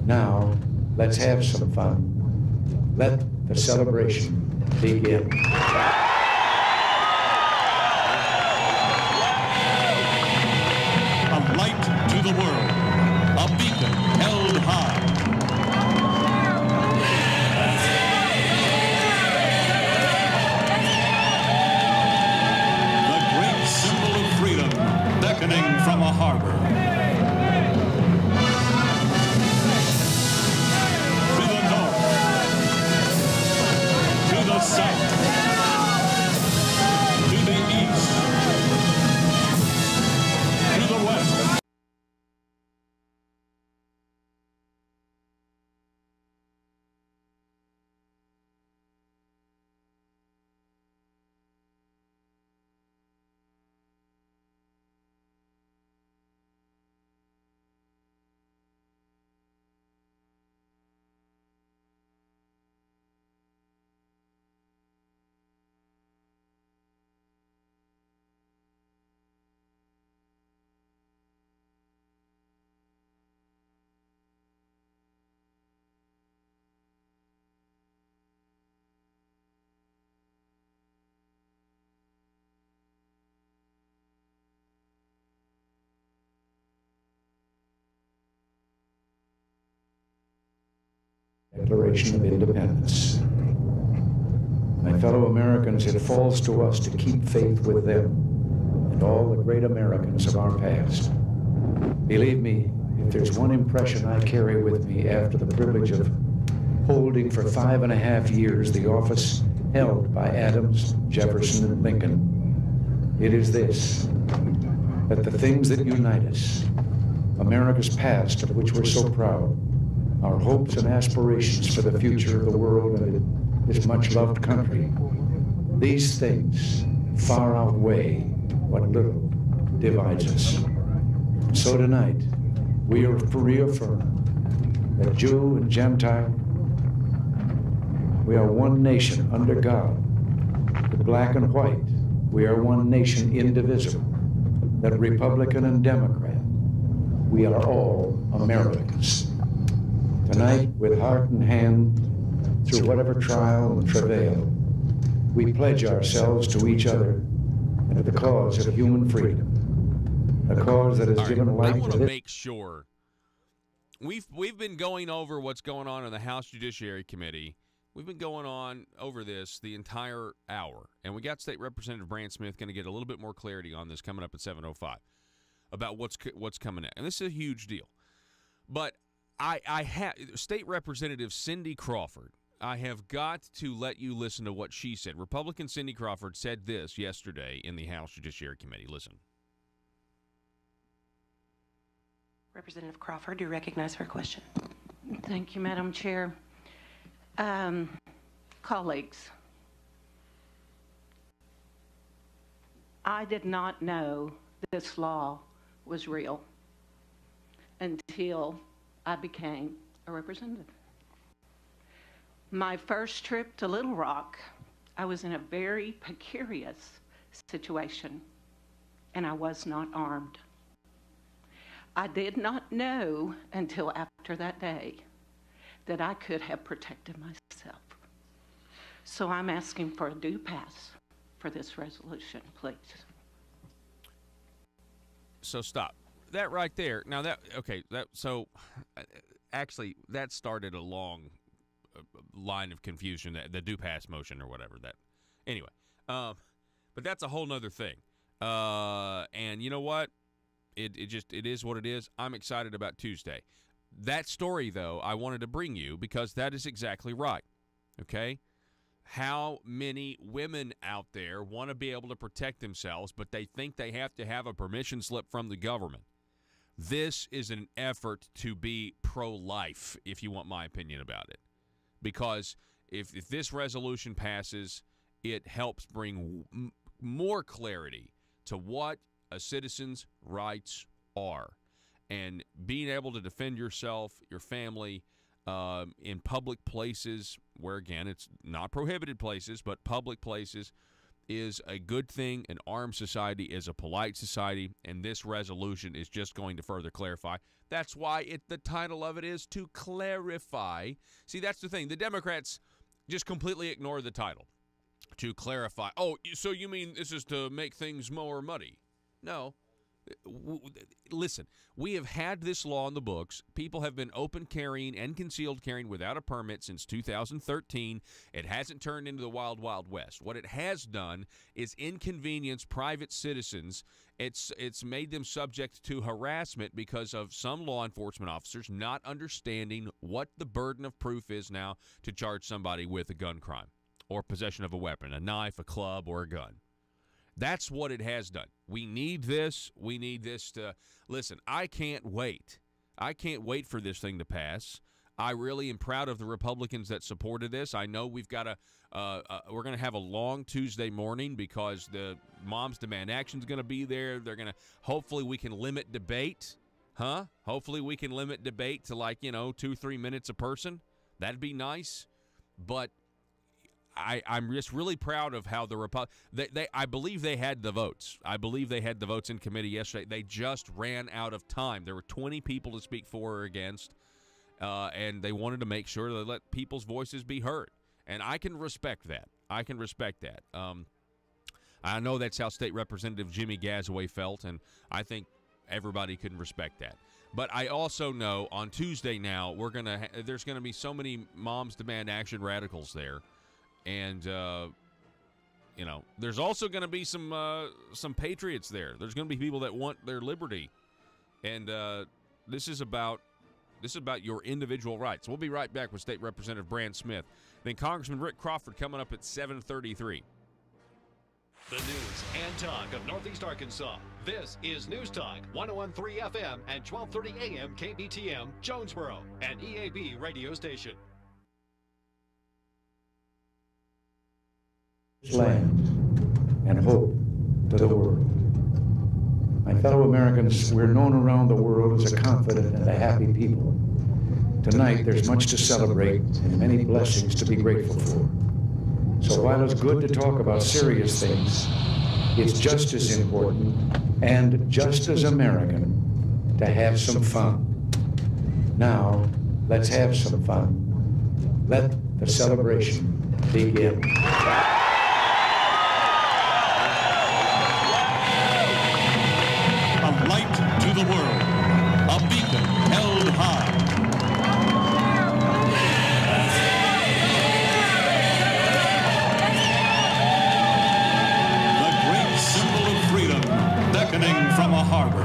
Now, let's have some fun. Let the celebration begin. A light to the world, a beacon held high. Declaration of Independence. My fellow Americans, it falls to us to keep faith with them and all the great Americans of our past. Believe me, if there's one impression I carry with me after the privilege of holding for 5.5 years the office held by Adams, Jefferson, and Lincoln, it is this, that the things that unite us, America's past of which we're so proud, our hopes and aspirations for the future of the world and this much-loved country, these things far outweigh what little divides us. So tonight, we are reaffirmed that Jew and Gentile, we are one nation under God. The black and white, we are one nation indivisible. That Republican and Democrat, we are all Americans. Tonight, with heart and hand, through whatever trial and travail, we pledge ourselves to each other and to the cause of human freedom, a cause that has given life to this. I want to make sure we've been going over what's going on in the House Judiciary Committee. We've been going on over this the entire hour, and we got State Representative Brand Smith going to get a little bit more clarity on this coming up at 7:05 about what's coming out, and this is a huge deal. But I have State Representative Cindy Crawford. I have got to let you listen to what she said. Republican Cindy Crawford said this yesterday in the House Judiciary Committee. Listen. Representative Crawford, you recognize her question. Thank you, Madam Chair. Colleagues, I did not know this law was real until I became a representative. My first trip to Little Rock, I was in a very precarious situation, and I was not armed. I did not know until after that day that I could have protected myself. So I'm asking for a due pass for this resolution, please. So stop. That right there. Now actually that started a long line of confusion, the due pass motion or whatever that. Anyway, but that's a whole nother thing. And you know what? It is what it is. I'm excited about Tuesday. That story, though, I wanted to bring you because that is exactly right, okay? How many women out there want to be able to protect themselves, but they think they have to have a permission slip from the government? This is an effort to be pro-life, if you want my opinion about it. Because if this resolution passes, it helps bring more clarity to what a citizen's rights are. And being able to defend yourself, your family, in public places where, again, it's not prohibited places, but public places is a good thing. An armed society is a polite society, and this resolution is just going to further clarify. That's why the title of it is to clarify. See, that's the thing. The Democrats just completely ignore the title. To clarify. Oh, so you mean this is to make things more muddy? No. Listen, we have had this law in the books. People have been open carrying and concealed carrying without a permit since 2013. It hasn't turned into the wild, wild west. What it has done is inconvenience private citizens. It's made them subject to harassment because of some law enforcement officers not understanding what the burden of proof is now to charge somebody with a gun crime or possession of a weapon, a knife, a club, or a gun. That's what it has done. We need this. We need this to – listen, I can't wait. I can't wait for this thing to pass. I really am proud of the Republicans that supported this. I know we've got we're going to have a long Tuesday morning because the Moms Demand Action is going to be there. They're going to – hopefully we can limit debate. Hopefully we can limit debate to 2-3 minutes a person. That'd be nice. But – I'm just really proud of how the I believe they had the votes. I believe they had the votes in committee yesterday. They just ran out of time. There were 20 people to speak for or against, and they wanted to make sure they let people's voices be heard. And I can respect that. I know that's how State Representative Jimmy Gazaway felt, and I think everybody can respect that. But I also know on Tuesday now there's gonna be so many Moms Demand Action radicals there, and there's also gonna be some patriots there. There's gonna be people that want their liberty, and this is about your individual rights. We'll be right back with State Representative Brand Smith. Then Congressman Rick Crawford coming up at 7:33. The news and talk of Northeast Arkansas. This is News Talk 101.3 FM and 12:30 AM KBTM, Jonesboro, an EAB radio station. Land and hope to the world. My fellow Americans, we're known around the world as a confident and a happy people. Tonight, there's much to celebrate and many blessings to be grateful for. So while it's good to talk about serious things, it's just as important and just as American to have some fun. Now, let's have some fun. Let the celebration begin. A light to the world, a beacon held high. Beckoning from a harbor.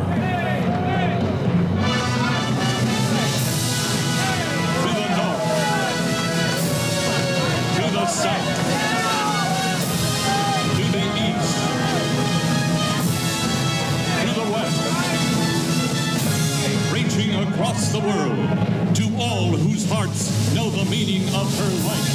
To the north, to the south, to the east, to the west, reaching across the world to all whose hearts know the meaning of her life.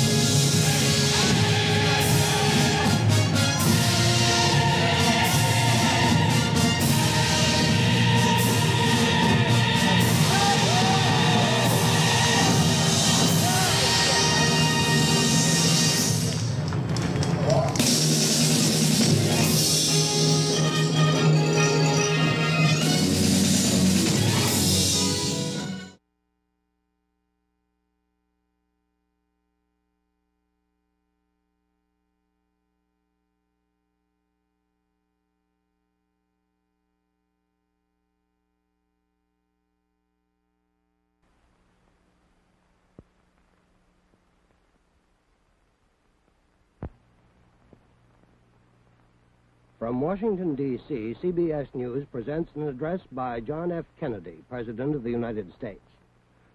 From Washington, D.C., CBS News presents an address by John F. Kennedy, President of the United States.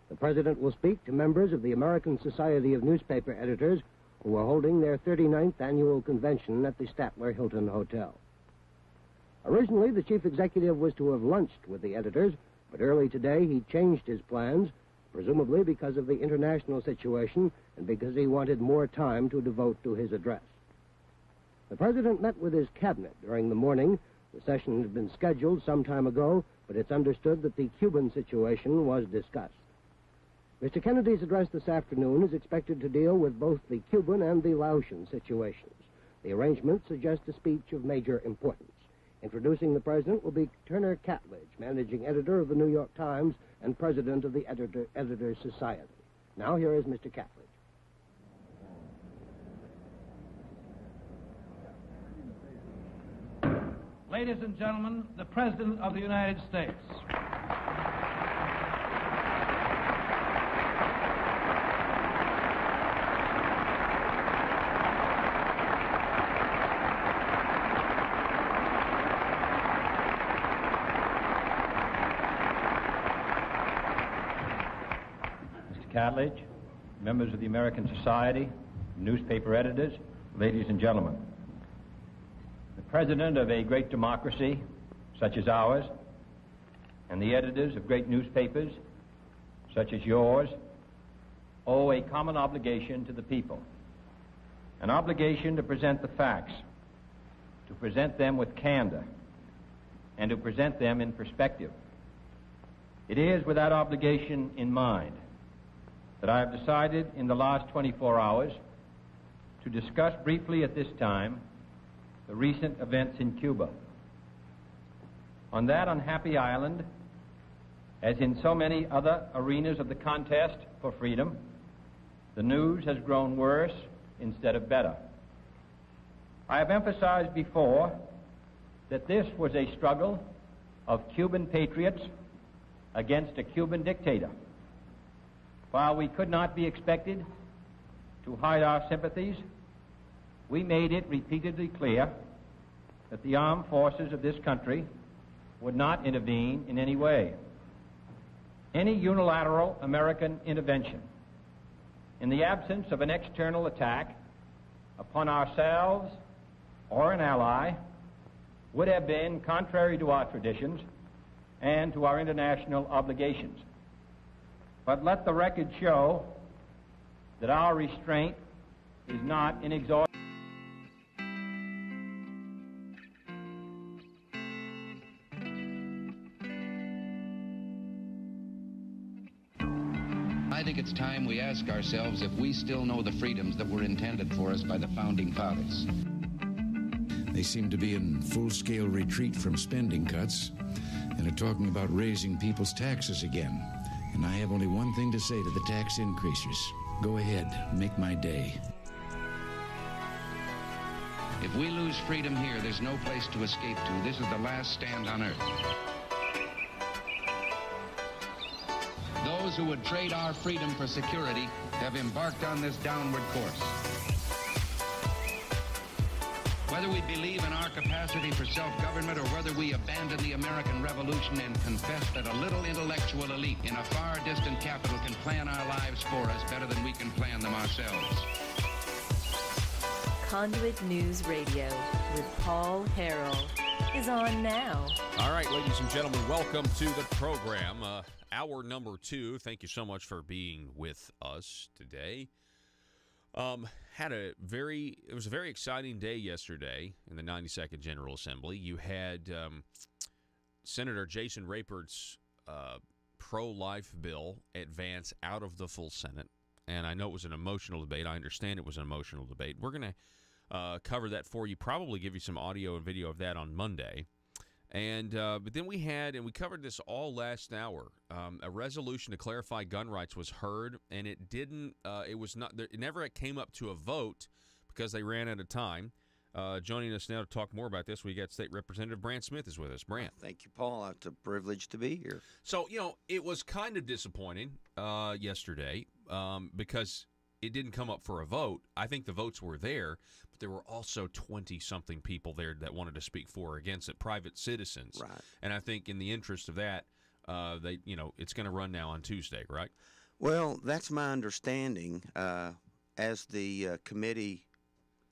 The President will speak to members of the American Society of Newspaper Editors who are holding their 39th annual convention at the Statler Hilton Hotel. Originally, the Chief Executive was to have lunched with the editors, but early today he changed his plans, presumably because of the international situation and because he wanted more time to devote to his address. The President met with his cabinet during the morning. The session had been scheduled some time ago, but it's understood that the Cuban situation was discussed. Mr. Kennedy's address this afternoon is expected to deal with both the Cuban and the Laotian situations. The arrangement suggests a speech of major importance. Introducing the President will be Turner Catledge, managing editor of the New York Times and president of the Editors Society. Now here is Mr. Catledge. Ladies and gentlemen, the President of the United States. Mr. Catledge, members of the American Society, newspaper editors, ladies and gentlemen. President of a great democracy such as ours, and the editors of great newspapers such as yours, owe a common obligation to the people. An obligation to present the facts, to present them with candor, and to present them in perspective. It is with that obligation in mind that I have decided in the last 24 hours to discuss briefly at this time the recent events in Cuba. On that unhappy island, as in so many other arenas of the contest for freedom, the news has grown worse instead of better. I have emphasized before that this was a struggle of Cuban patriots against a Cuban dictator. While we could not be expected to hide our sympathies, we made it repeatedly clear that the armed forces of this country would not intervene in any way. Any unilateral American intervention in the absence of an external attack upon ourselves or an ally would have been contrary to our traditions and to our international obligations. But let the record show that our restraint is not inexhaustible. I think it's time we ask ourselves if we still know the freedoms that were intended for us by the Founding Fathers. They seem to be in full-scale retreat from spending cuts and are talking about raising people's taxes again. And I have only one thing to say to the tax increasers. Go ahead, make my day. If we lose freedom here, there's no place to escape to. This is the last stand on earth. Those who would trade our freedom for security have embarked on this downward course. Whether we believe in our capacity for self-government or whether we abandon the American Revolution and confess that a little intellectual elite in a far distant capital can plan our lives for us better than we can plan them ourselves. Conduit News Radio with Paul Harrell is on now. All right, ladies and gentlemen, welcome to the program. Hour number 2. Thank you so much for being with us today. It was a very exciting day yesterday in the 92nd General Assembly. You had Senator Jason Rapert's pro-life bill advance out of the full Senate. And I know it was an emotional debate. I understand it was an emotional debate. We're going to cover that for you, probably give you some audio and video of that on Monday. And but then we covered this all last hour. A resolution to clarify gun rights was heard, and it didn't. It never came up to a vote because they ran out of time. Joining us now to talk more about this, we got State Representative Brant Smith is with us. Brant, thank you, Paul. It's a privilege to be here. So it was kind of disappointing yesterday because it didn't come up for a vote. I think the votes were there, but there were also 20-something people there that wanted to speak for or against it, private citizens. Right. And I think in the interest of that, it's going to run now on Tuesday, right? Well, that's my understanding. As the committee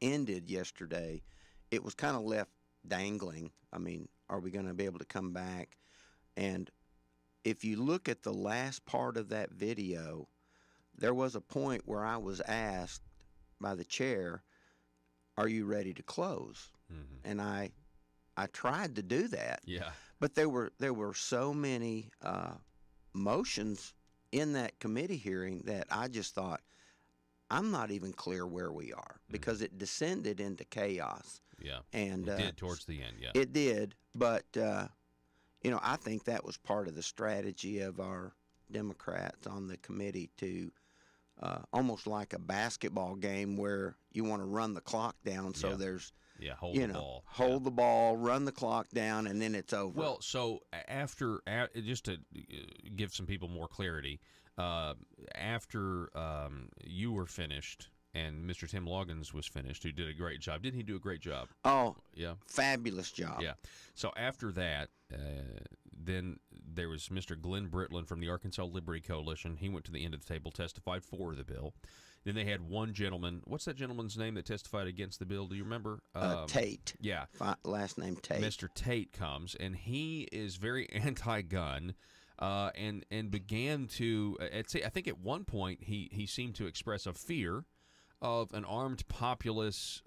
ended yesterday, it was kind of left dangling. I mean, are we going to be able to come back? And if you look at the last part of that video, there was a point where I was asked by the chair, are you ready to close? Mm-hmm. And I tried to do that. Yeah. But there were so many motions in that committee hearing that I just thought, I'm not even clear where we are, because it descended into chaos. Yeah. And it did towards the end, yeah. It did, but I think that was part of the strategy of our Democrats on the committee to almost like a basketball game where you want to run the clock down, so there's hold the ball. Hold the ball, run the clock down, and then it's over. Well, so after just to give some people more clarity, after you were finished and Mr. Tim Loggins was finished, who did a great job. Didn't he do a great job? Oh, yeah, fabulous job. Yeah. So after that, then there was Mr. Glenn Britlin from the Arkansas Liberty Coalition. He went to the end of the table, testified for the bill. Then they had one gentleman. What's that gentleman's name that testified against the bill? Do you remember? Tate. Yeah. Last name Tate. Mr. Tate comes, and he is very anti-gun. And began to, I think at one point he seemed to express a fear of an armed populace,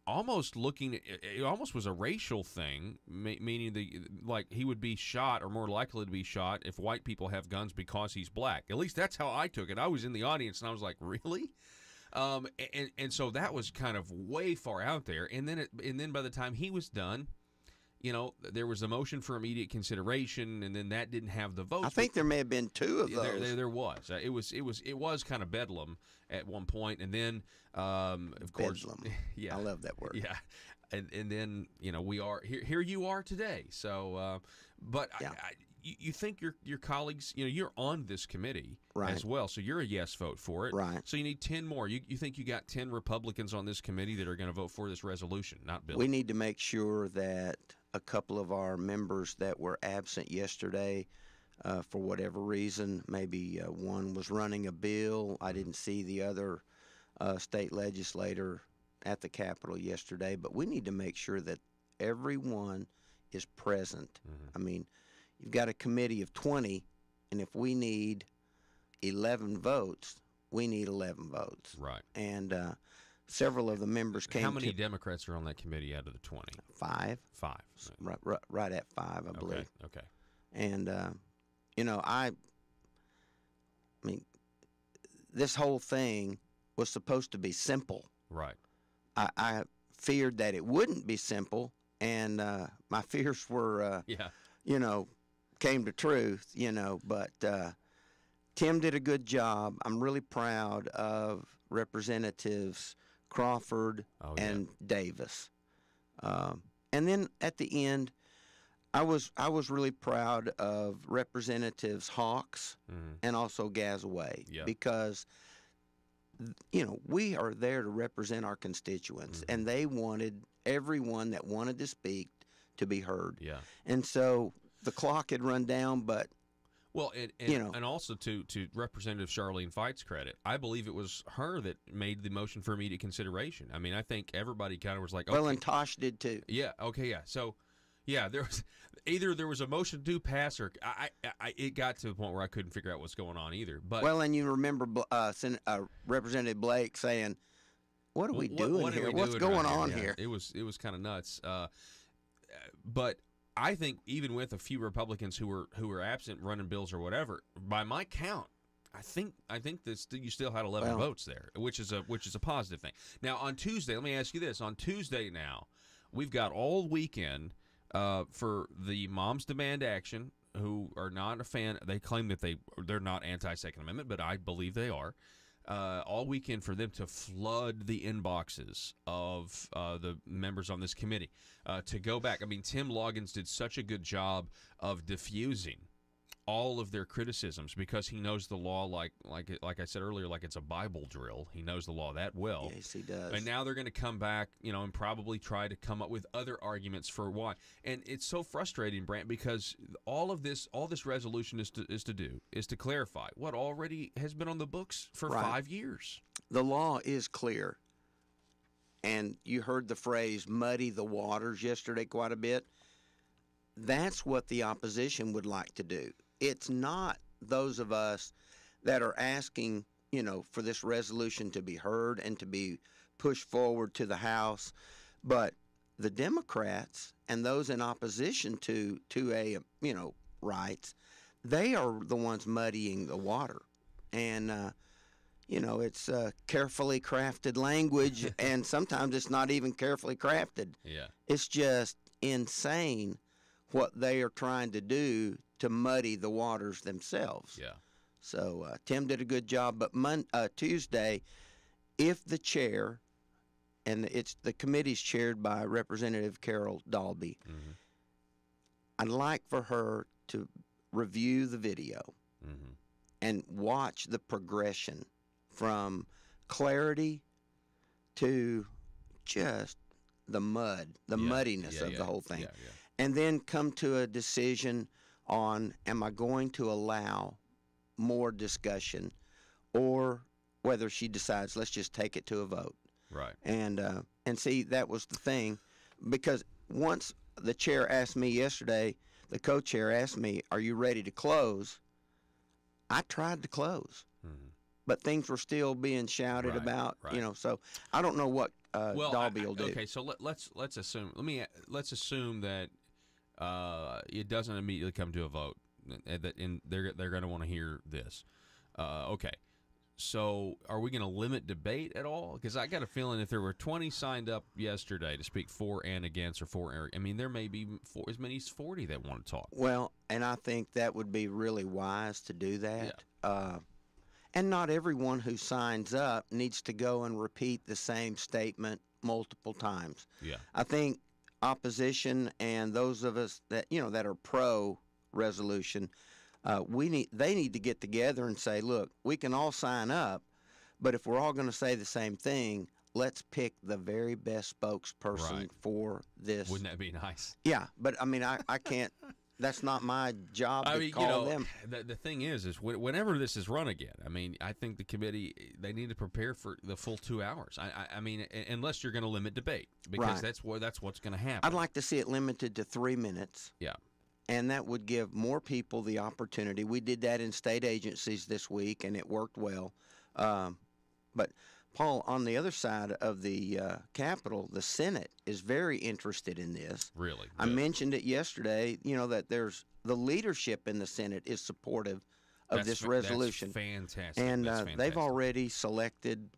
almost looking, it almost was a racial thing, meaning like he would be shot or more likely to be shot if white people have guns because he's black. At least that's how I took it. I was in the audience and I was like, really? And so that was kind of way far out there. And then by the time he was done, there was a motion for immediate consideration, and then that didn't have the votes. I think there may have been two of those. There was. It was kind of bedlam at one point, and then of course, bedlam. Yeah, I love that word. Yeah, and then we are here. You are today. So, but yeah. you think your colleagues, you're on this committee right. as well, so you're a yes vote for it. Right. So you need 10 more. You think you got 10 Republicans on this committee that are going to vote for this resolution, not bill? We need to make sure that a couple of our members that were absent yesterday, for whatever reason, maybe one was running a bill. I didn't see the other state legislator at the Capitol yesterday, but we need to make sure that everyone is present. I mean, you've got a committee of 20, and if we need 11 votes, we need 11 votes. Right. And several of the members came. How many Democrats are on that committee out of the 20? 5. 5. Right at 5, I believe. Okay. And I mean, this whole thing was supposed to be simple. Right. I feared that it wouldn't be simple, and my fears were, came to truth, but Tim did a good job. I'm really proud of Representatives Crawford and Davis. And then at the end, I was really proud of Representatives Hawks and also Gazaway because we are there to represent our constituents, and they wanted everyone that wanted to speak to be heard. Yeah. And so the clock had run down, but and also to Representative Charlene Fight's credit, I believe it was her that made the motion for immediate consideration. I mean, I think everybody kind of was like, okay. Well, and Tosh did too. Yeah. Okay. Yeah. So. Yeah, there was a motion to pass, or it got to the point where I couldn't figure out what's going on either. But and you remember Representative Blake saying, "What are we doing here? What's going on here?" It was kind of nuts. But I think even with a few Republicans who were absent, running bills or whatever, by my count, I think this you still had 11 votes there, which is a positive thing. Now on Tuesday, let me ask you this: on Tuesday now, we've got all weekend. For the Moms Demand Action, who are not a fan, they claim that they're not anti-Second Amendment, but I believe they are. All weekend for them to flood the inboxes of the members on this committee to go back. I mean, Tim Loggins did such a good job of diffusing all of their criticisms because he knows the law like I said earlier, like it's a Bible drill. He knows the law that well. Yes, he does. And now they're going to come back, and probably try to come up with other arguments for why. And it's so frustrating, Brant, because all this resolution is to clarify what already has been on the books for 5 years. The law is clear. And you heard the phrase "muddy the waters" yesterday quite a bit. That's what the opposition would like to do. It's not those of us that are asking, for this resolution to be heard and to be pushed forward to the House, but the Democrats and those in opposition to rights, they are the ones muddying the water. And, it's carefully crafted language, and sometimes it's not even carefully crafted. Yeah. It's just insane what they are trying to do to muddy the waters themselves. Yeah. So Tim did a good job. But Tuesday, if the chair, and the committee's chaired by Representative Carol Dalby, I'd like for her to review the video and watch the progression from clarity to just the muddiness of the whole thing. Yeah. And then come to a decision on, am I going to allow more discussion, or whether she decides, let's just take it to a vote. Right. And see, that was the thing, because once the chair asked me yesterday, the co-chair asked me, are you ready to close? I tried to close, but things were still being shouted about, so I don't know what Dalby will do. Okay, so let's assume that it doesn't immediately come to a vote, and they're going to want to hear this. Okay, so are we going to limit debate at all? Because I got a feeling if there were 20 signed up yesterday to speak for and against, or for, I mean, there may be as many as 40 that want to talk. Well, and I think that would be really wise to do that. Yeah. And not everyone who signs up needs to go and repeat the same statement multiple times. Yeah. I think opposition and those of us that that are pro resolution, they need to get together and say, look, we can all sign up, but if we're all going to say the same thing, let's pick the very best spokesperson for this. Wouldn't that be nice? Yeah, but I mean, I can't. That's not my job to call them. The thing is whenever this is run again, I mean, I think the committee, they need to prepare for the full 2 hours. I mean, unless you're going to limit debate, because that's what's going to happen. I'd like to see it limited to 3 minutes. Yeah. And that would give more people the opportunity. We did that in state agencies this week, and it worked well. But Paul, on the other side of the Capitol, the Senate is very interested in this. Really? I mentioned it yesterday, that there's the leadership in the Senate is supportive of this resolution. That's fantastic. And that's fantastic. They've already selected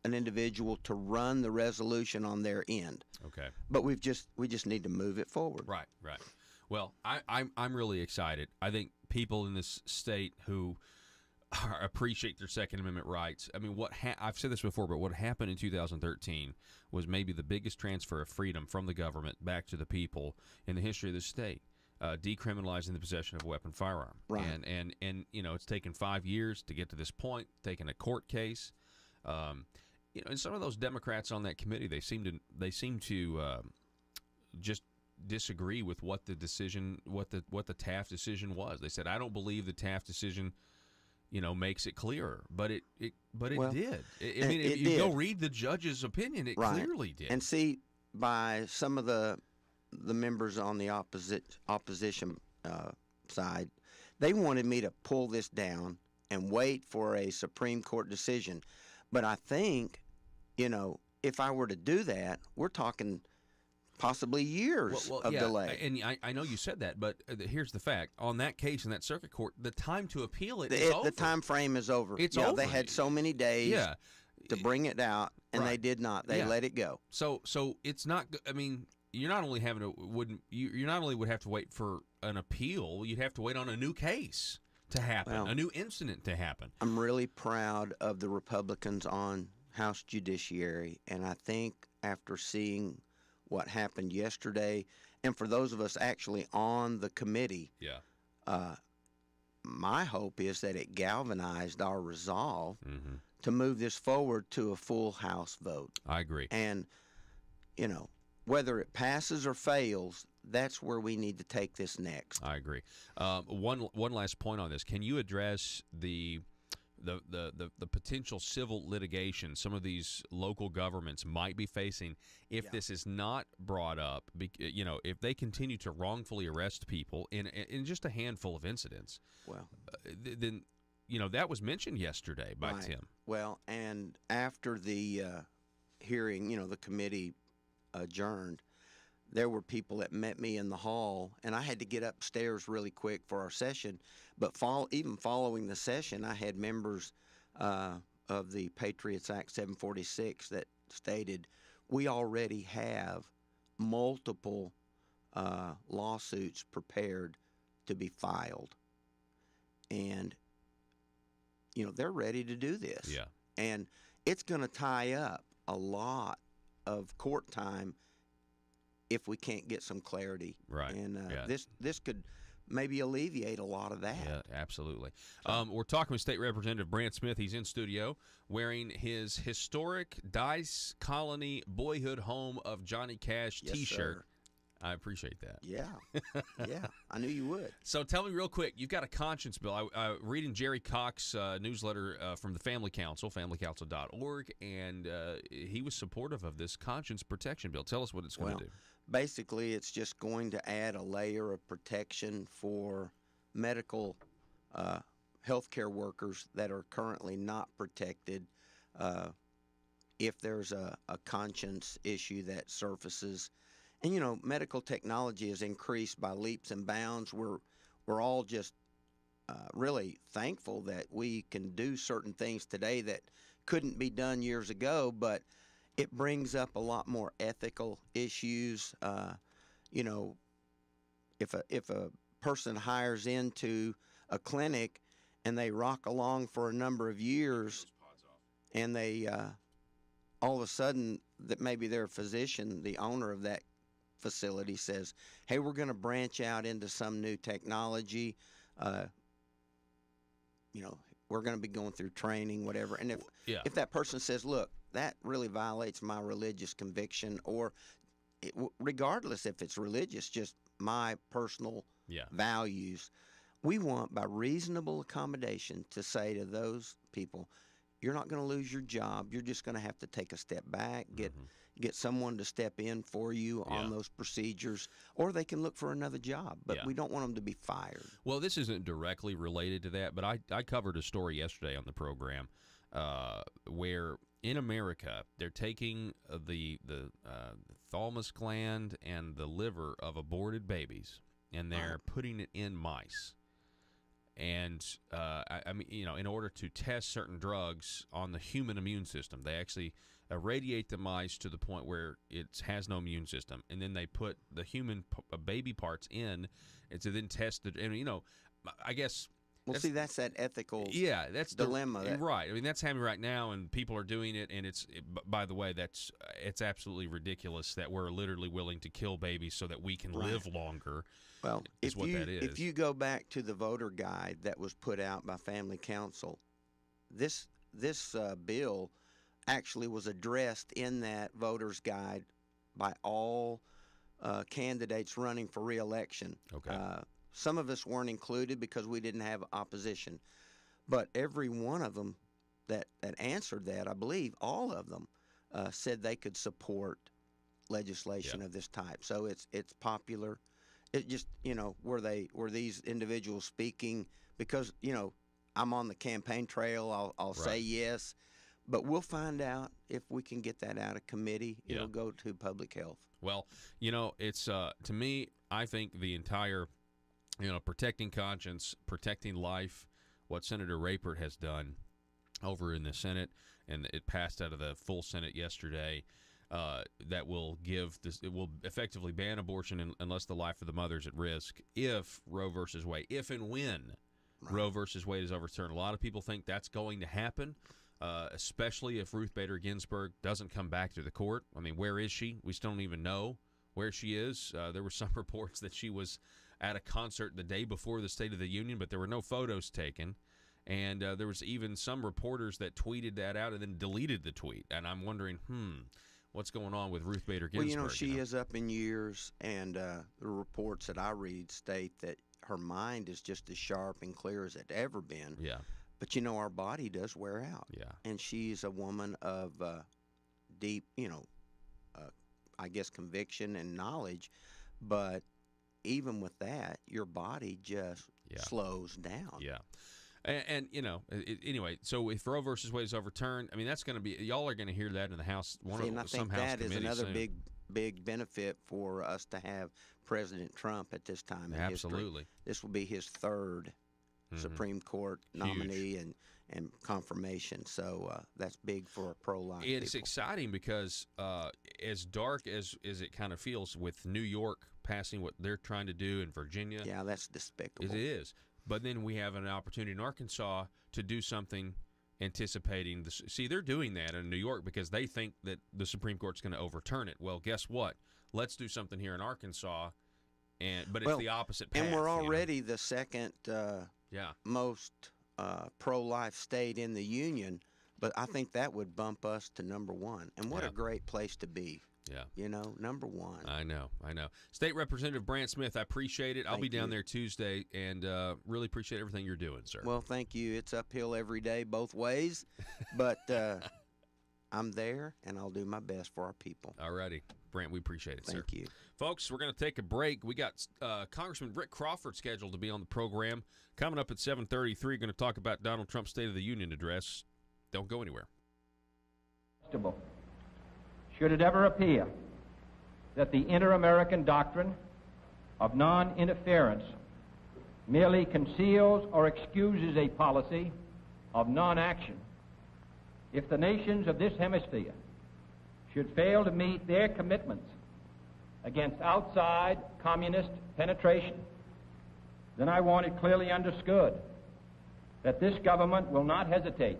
an individual to run the resolution on their end. Okay. But we just need to move it forward. Right. Well, I'm really excited. I think people in this state who appreciate their Second Amendment rights. I mean, I've said this before, but what happened in 2013 was maybe the biggest transfer of freedom from the government back to the people in the history of the state, decriminalizing the possession of a weapon firearm. Right. And it's taken 5 years to get to this point, taken a court case. And some of those Democrats on that committee, they seem to just disagree with what the decision, what the Taft decision was. They said, I don't believe the Taft decision makes it clearer, but it did. I mean, if you go read the judge's opinion, it clearly did. And see, by some of the members on the opposition side, they wanted me to pull this down and wait for a Supreme Court decision. But I think, if I were to do that, we're talking possibly years of delay. And I know you said that, but here's the fact. On that case in that circuit court, the time to appeal it is over. The time frame is over. It's over. They had so many days to bring it out, and they did not. They let it go. So it's not – I mean, you're not only you not only would have to wait for an appeal, you'd have to wait on a new case to happen, a new incident to happen. I'm really proud of the Republicans on House Judiciary, and I think after seeing – what happened yesterday, and for those of us actually on the committee, my hope is that it galvanized our resolve to move this forward to a full House vote. I agree. And, whether it passes or fails, that's where we need to take this next. I agree. One last point on this. Can you address the potential civil litigation some of these local governments might be facing if this is not brought up, if they continue to wrongfully arrest people in just a handful of incidents? Well, then, that was mentioned yesterday by Tim. Well, and after the hearing, the committee adjourned, there were people that met me in the hall, and I had to get upstairs really quick for our session. But even following the session, I had members of the Patriots Act 746 that stated we already have multiple lawsuits prepared to be filed. And, they're ready to do this. Yeah. And it's going to tie up a lot of court time if we can't get some clarity. Right. And this could maybe alleviate a lot of that. Yeah, absolutely. We're talking with State Representative Brant Smith. He's in studio wearing his historic Dice Colony Boyhood Home of Johnny Cash T-shirt. Sir. I appreciate that. Yeah. Yeah, I knew you would. So tell me real quick, you've got a conscience bill. Reading Jerry Cox's newsletter from the Family Council, familycouncil.org, and he was supportive of this conscience protection bill. Tell us what it's going to do. Basically, it's just going to add a layer of protection for medical healthcare workers that are currently not protected if there's a conscience issue that surfaces. And, medical technology has increased by leaps and bounds. We're all just really thankful that we can do certain things today that couldn't be done years ago, but it brings up a lot more ethical issues. If a person hires into a clinic and they rock along for a number of years and they all of a sudden that maybe their physician, the owner of that facility says, hey, we're going to branch out into some new technology, we're going to be going through training, whatever. And if that person says, look, that really violates my religious conviction, or regardless if it's religious, just my personal values, we want, by reasonable accommodation, to say to those people, you're not going to lose your job. You're just going to have to take a step back, get someone to step in for you on those procedures, or they can look for another job. But we don't want them to be fired. Well, this isn't directly related to that, but I covered a story yesterday on the program where in America they're taking the thymus gland and the liver of aborted babies, and they're putting it in mice. And, I mean, in order to test certain drugs on the human immune system, they actually irradiate the mice to the point where it has no immune system. And then they put the human baby parts in and to then test it. And, I guess. Well, see, that's that ethical that's dilemma. Right. I mean, that's happening right now, and people are doing it. And by the way, it's absolutely ridiculous that we're literally willing to kill babies so that we can live longer. Well, that is. If you go back to the voter guide that was put out by Family Council, this bill actually was addressed in that voter's guide by all candidates running for re-election. Okay. Some of us weren't included because we didn't have opposition, but every one of them that answered that, I believe all of them, said they could support legislation of this type. So it's popular. It just, were these individuals speaking because, I'm on the campaign trail, I'll say yes, but we'll find out if we can get that out of committee. It'll go to public health. Well, it's, to me, I think the entire, protecting conscience, protecting life, what Senator Rapert has done over in the Senate, and it passed out of the full Senate yesterday, that will it will effectively ban abortion unless the life of the mother is at risk if Roe versus Wade, if and when Roe versus Wade is overturned. A lot of people think that's going to happen, especially if Ruth Bader Ginsburg doesn't come back to the court. I mean, where is she? We still don't even know where she is. There were some reports that she was at a concert the day before the State of the Union, but there were no photos taken. And there was even some reporters that tweeted that out and then deleted the tweet. And I'm wondering, what's going on with Ruth Bader Ginsburg? Well, she is up in years, and the reports that I read state that her mind is just as sharp and clear as it's ever been. Yeah. But, our body does wear out. Yeah. And she's a woman of deep, I guess, conviction and knowledge. But even with that, your body just slows down. Yeah. And anyway, so if Roe versus Wade is overturned, I mean, that's going to be, y'all are going to hear that in the House. And I think that is another big benefit for us to have President Trump at this time in Absolutely. history. This will be his third Supreme Court nominee and confirmation. So that's big for pro-life It's people. exciting because as dark as it kind of feels with New York passing what they're trying to do in Virginia. Yeah, that's despicable. It is. But then we have an opportunity in Arkansas to do something anticipating this. See, they're doing that in New York because they think that the Supreme Court's going to overturn it. Well, guess what? Let's do something here in Arkansas, but it's the opposite path. And we're already the second most pro-life state in the union, but I think that would bump us to number one. And what a great place to be. Yeah. Number one. I know. State Representative Brant Smith, I appreciate it. I'll be down there Tuesday, and really appreciate everything you're doing, sir. Well, thank you. It's uphill every day, both ways, but I'm there, and I'll do my best for our people. All righty. Brant, we appreciate it, sir. Thank you. Folks, we're going to take a break. We got Congressman Rick Crawford scheduled to be on the program. Coming up at 7:33, going to talk about Donald Trump's State of the Union address. Don't go anywhere. Should it ever appear that the inter-American doctrine of non-interference merely conceals or excuses a policy of non-action, if the nations of this hemisphere should fail to meet their commitments against outside communist penetration, then I want it clearly understood that this government will not hesitate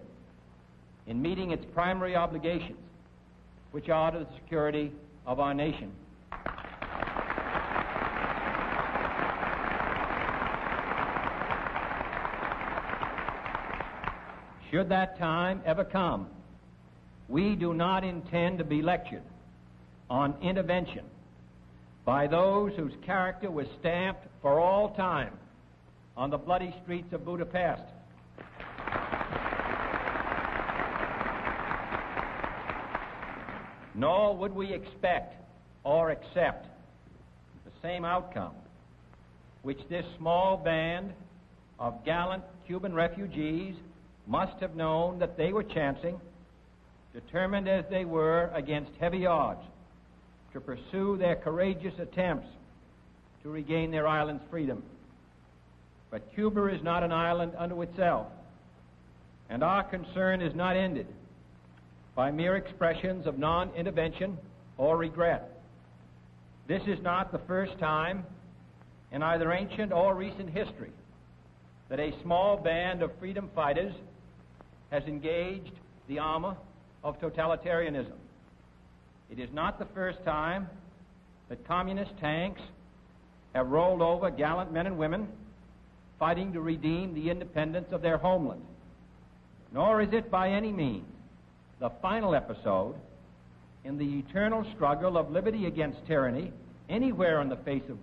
in meeting its primary obligations, which are to the security of our nation. Should that time ever come, we do not intend to be lectured on intervention by those whose character was stamped for all time on the bloody streets of Budapest. Nor would we expect or accept the same outcome which this small band of gallant Cuban refugees must have known that they were chancing, determined as they were against heavy odds to pursue their courageous attempts to regain their island's freedom. But Cuba is not an island unto itself, and our concern is not ended by mere expressions of non-intervention or regret. This is not the first time in either ancient or recent history that a small band of freedom fighters has engaged the armor of totalitarianism. It is not the first time that communist tanks have rolled over gallant men and women fighting to redeem the independence of their homeland. Nor is it by any means the final episode in the eternal struggle of liberty against tyranny anywhere on the face of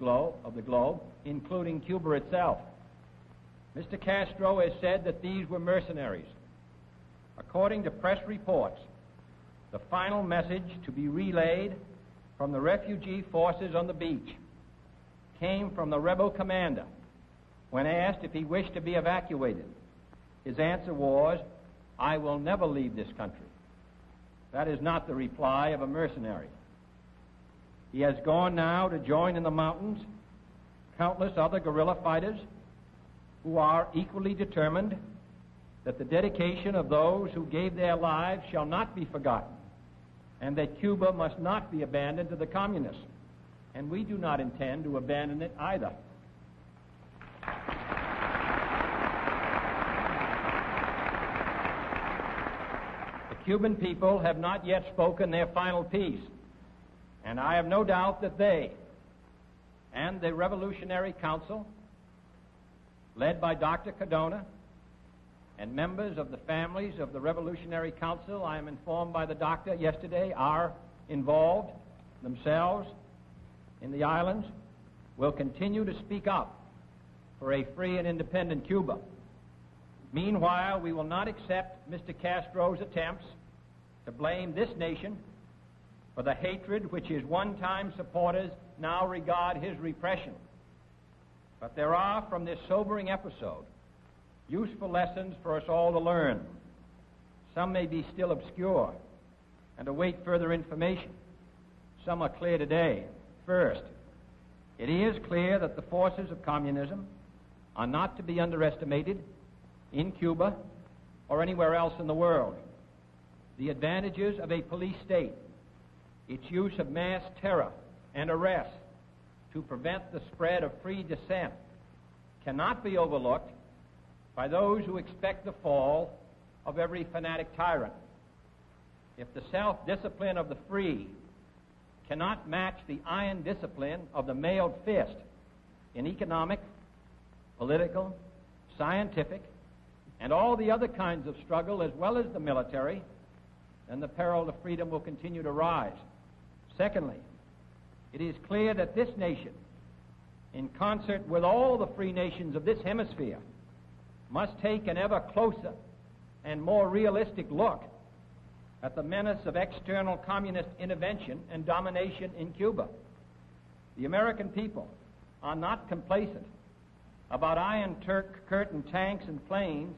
the globe, including Cuba itself. Mr. Castro has said that these were mercenaries. According to press reports, the final message to be relayed from the refugee forces on the beach came from the rebel commander when asked if he wished to be evacuated. His answer was, "I will never leave this country." That is not the reply of a mercenary. He has gone now to join in the mountains countless other guerrilla fighters who are equally determined that the dedication of those who gave their lives shall not be forgotten, and that Cuba must not be abandoned to the communists. And we do not intend to abandon it either. The Cuban people have not yet spoken their final piece, and I have no doubt that they and the Revolutionary Council, led by Dr. Cardona, and members of the families of the Revolutionary Council, I am informed by the doctor yesterday, are involved themselves in the islands, will continue to speak up for a free and independent Cuba. Meanwhile, we will not accept Mr. Castro's attempts to blame this nation for the hatred which his one-time supporters now regard his repression. But there are, from this sobering episode, useful lessons for us all to learn. Some may be still obscure and await further information. Some are clear today. First, it is clear that the forces of communism are not to be underestimated in Cuba or anywhere else in the world. The advantages of a police state, its use of mass terror and arrest to prevent the spread of free dissent, cannot be overlooked by those who expect the fall of every fanatic tyrant. If the self-discipline of the free cannot match the iron discipline of the mailed fist in economic, political, scientific, and all the other kinds of struggle as well as the military, then the peril of freedom will continue to rise. Secondly, it is clear that this nation, in concert with all the free nations of this hemisphere, must take an ever closer and more realistic look at the menace of external communist intervention and domination in Cuba. The American people are not complacent about Iron Curtain tanks and planes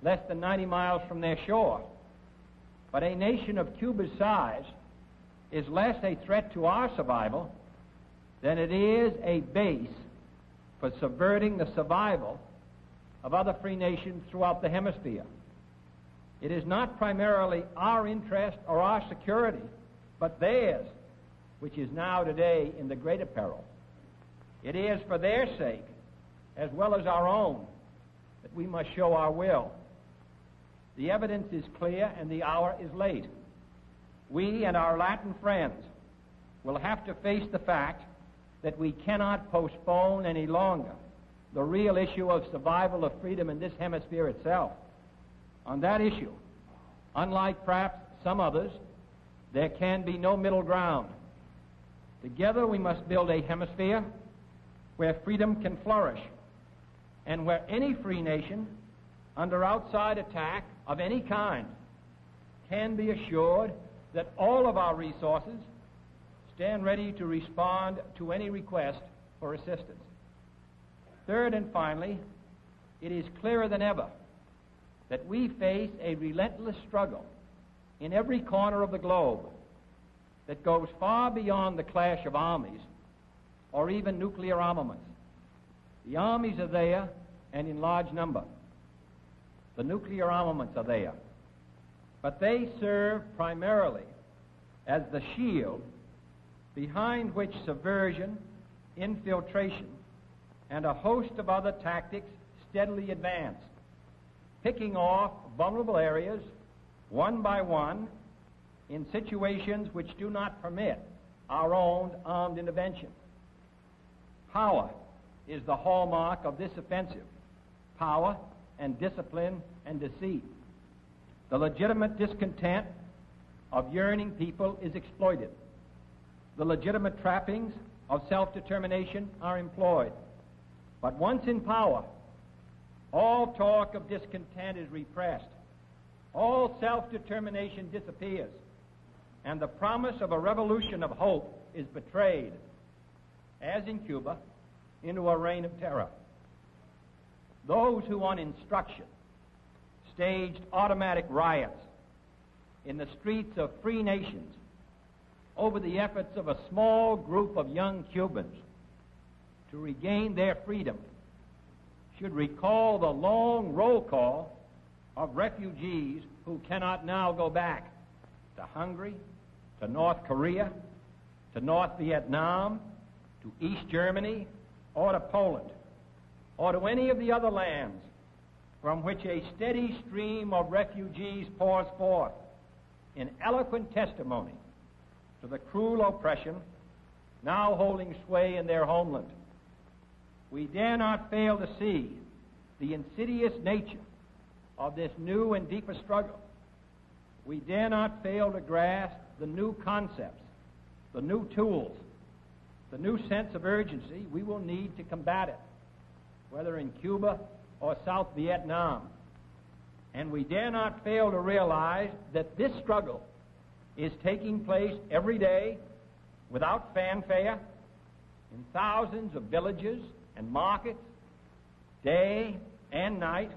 less than 90 miles from their shore. But a nation of Cuba's size is less a threat to our survival than it is a base for subverting the survival of other free nations throughout the hemisphere. It is not primarily our interest or our security, but theirs, which is now today in the greater peril. It is for their sake, as well as our own, that we must show our will. The evidence is clear and the hour is late. We and our Latin friends will have to face the fact that we cannot postpone any longer the real issue of survival of freedom in this hemisphere itself. On that issue, unlike perhaps some others, there can be no middle ground. Together we must build a hemisphere where freedom can flourish and where any free nation under outside attack of any kind can be assured that all of our resources stand ready to respond to any request for assistance. Third and finally, it is clearer than ever that we face a relentless struggle in every corner of the globe that goes far beyond the clash of armies or even nuclear armaments. The armies are there and in large number. The nuclear armaments are there. But they serve primarily as the shield behind which subversion, infiltration, and a host of other tactics steadily advance, picking off vulnerable areas one by one in situations which do not permit our own armed intervention. Power is the hallmark of this offensive. Power and discipline and deceit. The legitimate discontent of yearning people is exploited. The legitimate trappings of self-determination are employed. But once in power, all talk of discontent is repressed. All self-determination disappears. And the promise of a revolution of hope is betrayed, as in Cuba, into a reign of terror. Those who on instruction staged automatic riots in the streets of free nations over the efforts of a small group of young Cubans to regain their freedom should recall the long roll call of refugees who cannot now go back to Hungary, to North Korea, to North Vietnam, to East Germany, or to Poland, or to any of the other lands from which a steady stream of refugees pours forth in eloquent testimony to the cruel oppression now holding sway in their homeland. We dare not fail to see the insidious nature of this new and deeper struggle. We dare not fail to grasp the new concepts, the new tools, the new sense of urgency we will need to combat it, whether in Cuba or South Vietnam. And we dare not fail to realize that this struggle is taking place every day without fanfare in thousands of villages and markets, day and night,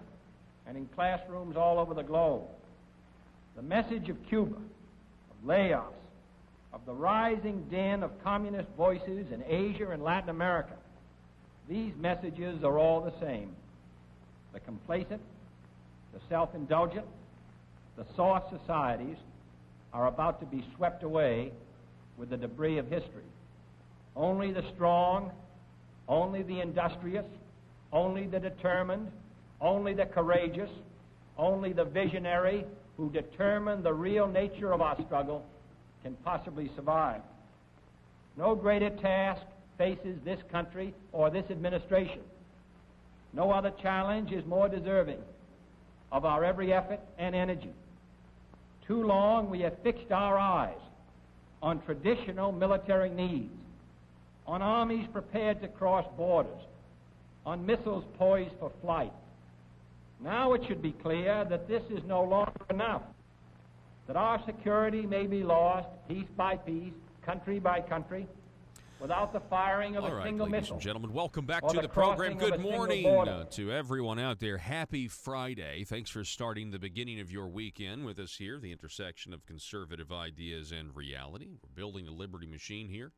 and in classrooms all over the globe. The message of Cuba, of layoffs, of the rising din of communist voices in Asia and Latin America, these messages are all the same. The complacent, the self-indulgent, the soft societies are about to be swept away with the debris of history. Only the strong, only the industrious, only the determined, only the courageous, only the visionary who determine the real nature of our struggle can possibly survive. No greater task faces this country or this administration. No other challenge is more deserving of our every effort and energy. Too long we have fixed our eyes on traditional military needs, on armies prepared to cross borders, on missiles poised for flight. Now it should be clear that this is no longer enough, that our security may be lost piece by piece, country by country, without the firing of a single ladies missile. And gentlemen, welcome back or to the program. Good morning border. to everyone out there. Happy Friday. Thanks for starting the beginning of your weekend with us here, the intersection of conservative ideas and reality. We're building a liberty machine here.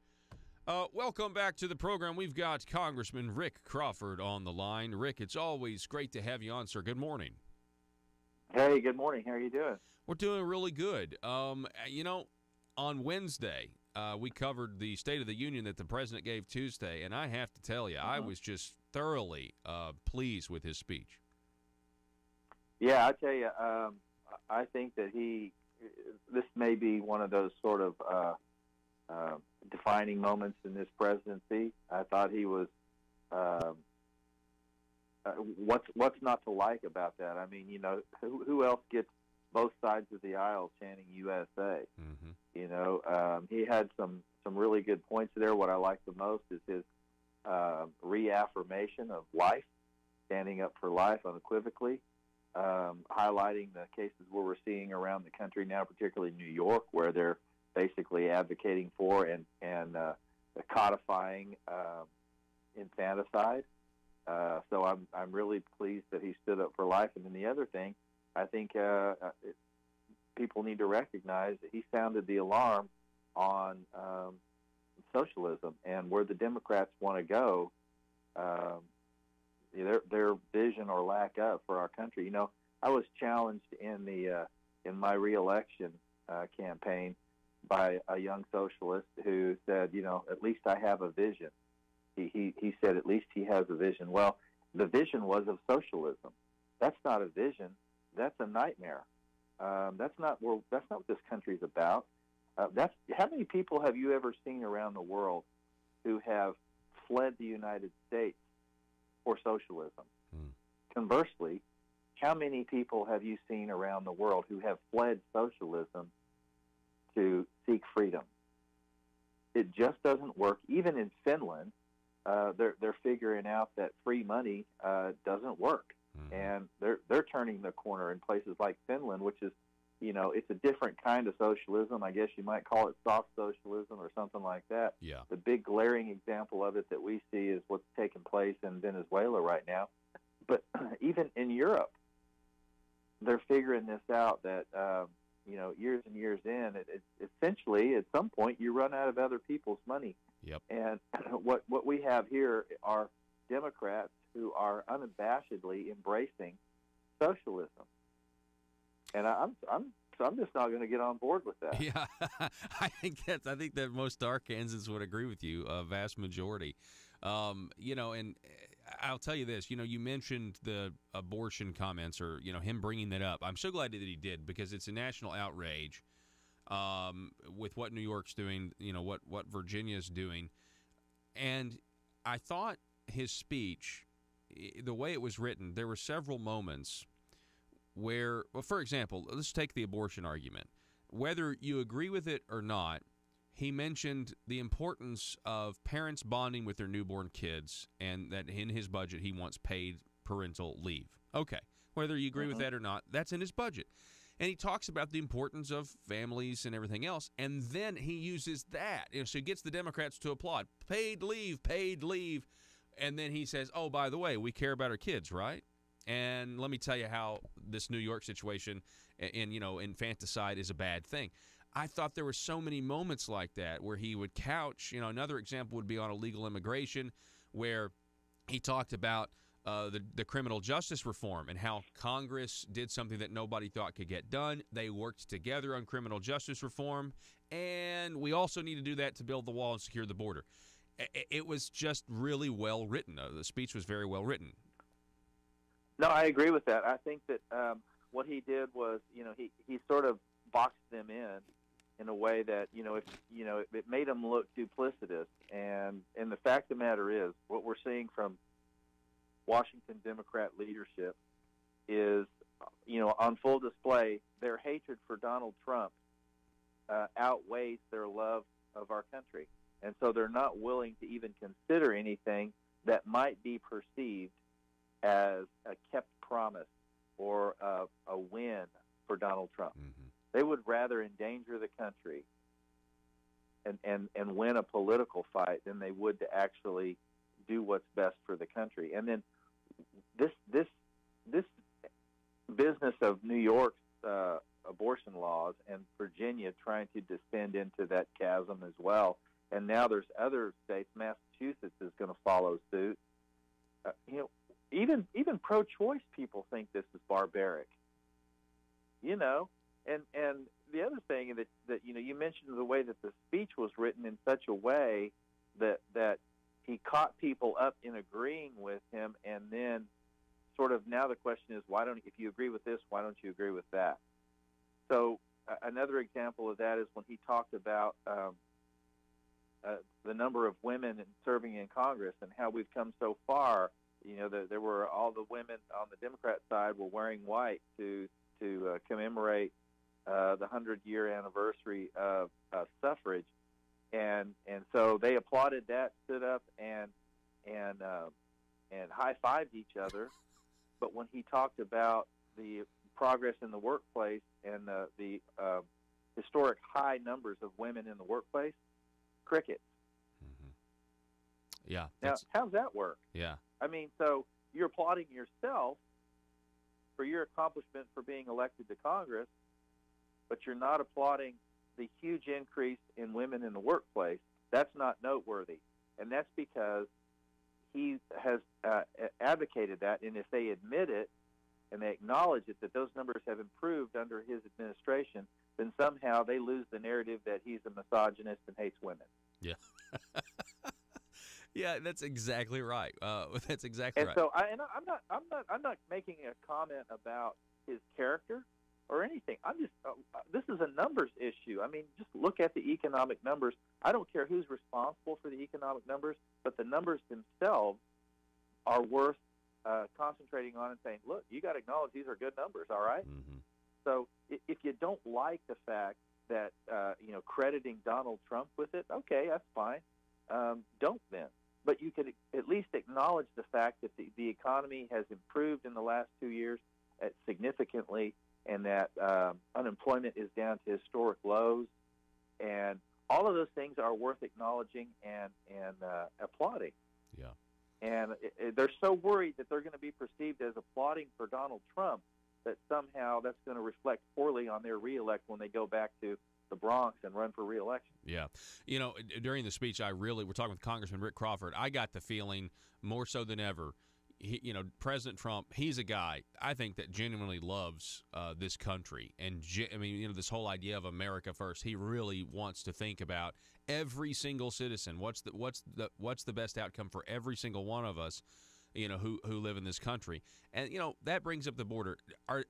Welcome back to the program. We've got Congressman Rick Crawford on the line. Rick, it's always great to have you on, sir. Good morning. Hey, good morning. How are you doing? We're doing really good. On Wednesday, we covered the State of the Union that the president gave Tuesday, and I have to tell you, I was just thoroughly pleased with his speech. Yeah, I tell you, I think that this may be one of those sort of defining moments in this presidency. I thought he was what's not to like about that? I mean, who else gets both sides of the aisle chanting USA? He had some really good points there. What I like the most is his reaffirmation of life, standing up for life unequivocally, highlighting the cases where we're seeing around the country now, particularly New York, where they're basically advocating for and codifying infanticide. So I'm really pleased that he stood up for life. And then the other thing, I think people need to recognize that he sounded the alarm on socialism and where the Democrats want to go, their vision or lack of for our country. I was challenged in my reelection campaign by a young socialist who said, at least I have a vision. He said, at least he has a vision. Well, the vision was of socialism. That's not a vision. That's a nightmare. That's not what this country's about. How many people have you ever seen around the world who have fled the United States for socialism? Conversely, how many people have you seen around the world who have fled socialism to seek freedom? It just doesn't work. Even in Finland, they're figuring out that free money doesn't work, and they're turning the corner in places like Finland, which is, it's a different kind of socialism. I guess you might call it soft socialism or something like that. Yeah. The big glaring example of it that we see is what's taking place in Venezuela right now. But even in Europe, they're figuring this out that, years and years in, it's essentially at some point you run out of other people's money. Yep. And what we have here are Democrats who are unabashedly embracing socialism. And I'm just not going to get on board with that. Yeah, I think that most Arkansans would agree with you, a vast majority. And I'll tell you this. You mentioned the abortion comments, or him bringing that up. I'm so glad that he did, because it's a national outrage with what New York's doing. What Virginia's doing, and I thought his speech, the way it was written, there were several moments where, well, for example, let's take the abortion argument. Whether you agree with it or not, he mentioned the importance of parents bonding with their newborn kids, and that in his budget he wants paid parental leave. Okay, whether you agree with that or not, that's in his budget. And he talks about the importance of families and everything else, and then he uses that. So he gets the Democrats to applaud. Paid leave, and then he says, oh, by the way, we care about our kids, right? And let me tell you how this New York situation and infanticide is a bad thing. I thought there were so many moments like that where he would couch, another example would be on illegal immigration, where he talked about the criminal justice reform and how Congress did something that nobody thought could get done. They worked together on criminal justice reform, and we also need to do that to build the wall and secure the border. It was just really well written. The speech was very well written. No, I agree with that. I think that what he did was, he sort of boxed them in a way that, it made them look duplicitous. And the fact of the matter is, what we're seeing from Washington Democrat leadership is, on full display, their hatred for Donald Trump outweighs their love of our country. And so they're not willing to even consider anything that might be perceived as a kept promise or a win for Donald Trump. They would rather endanger the country and win a political fight than they would to actually do what's best for the country. And then this business of New York's abortion laws and Virginia trying to descend into that chasm as well, and now there's other states. Massachusetts is going to follow suit. Even pro-choice people think this is barbaric. And the other thing that you mentioned the way that the speech was written in such a way that he caught people up in agreeing with him, and then sort of now the question is, if you agree with this, why don't you agree with that? So another example of that is when he talked about the number of women serving in Congress and how we've come so far There were all the women on the Democrat side were wearing white to commemorate the 100-year anniversary of suffrage, and so they applauded that, stood up and high-fived each other. But when he talked about the progress in the workplace and the historic high numbers of women in the workplace, crickets. Yeah. Now, how's that work? Yeah. I mean, so you're applauding yourself for your accomplishment for being elected to Congress, but you're not applauding the huge increase in women in the workplace. That's not noteworthy. And that's because he has advocated that, and if they admit it and they acknowledge it, that those numbers have improved under his administration, then somehow they lose the narrative that he's a misogynist and hates women. Yeah. Yeah, that's exactly right. That's exactly and right. So, I'm not making a comment about his character or anything. I'm just this is a numbers issue. I mean, just look at the economic numbers. I don't care who's responsible for the economic numbers, but the numbers themselves are worth concentrating on and saying, look, you got to acknowledge these are good numbers, all right? Mm-hmm. So if you don't like the fact that crediting Donald Trump with it, okay, that's fine. Don't then. But you could at least acknowledge the fact that the economy has improved in the last 2 years significantly, and that unemployment is down to historic lows, and all of those things are worth acknowledging and applauding. Yeah. And they're so worried that they're going to be perceived as applauding for Donald Trump that somehow that's going to reflect poorly on their reelect when they go back to the Bronx and run for re-election. Yeah. During the speech, we're talking with Congressman Rick Crawford. I got the feeling more so than ever, President Trump, he's a guy I think that genuinely loves this country. And this whole idea of America first, he really wants to think about every single citizen. What's the best outcome for every single one of us, who live in this country. And, that brings up the border.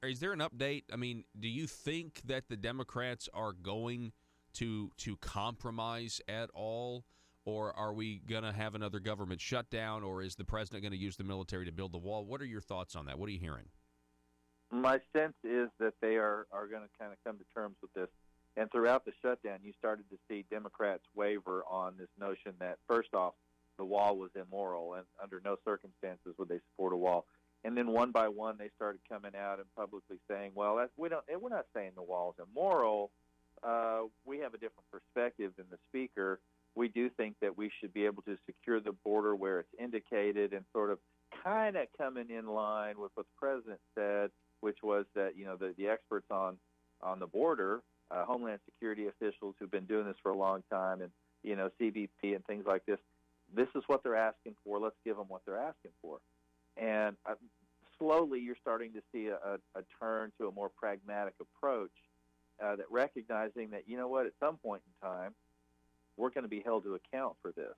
Is there an update? I mean, do you think that the Democrats are going to compromise at all? Or are we going to have another government shutdown? Or is the president going to use the military to build the wall? What are your thoughts on that? What are you hearing? My sense is that they are going to kind of come to terms with this. And throughout the shutdown, you started to see Democrats waver on this notion that, first off, the wall was immoral, and under no circumstances would they support a wall. And then one by one, they started coming out and publicly saying, "Well, we're not saying the wall is immoral. We have a different perspective than the speaker. We do think that we should be able to secure the border where it's indicated," and sort of kind of coming in line with what the president said, which was that the experts on the border, Homeland Security officials who've been doing this for a long time, and CBP and things like this. This is what they're asking for. Let's give them what they're asking for. And slowly you're starting to see a turn to a more pragmatic approach that recognizing that, at some point in time, we're going to be held to account for this.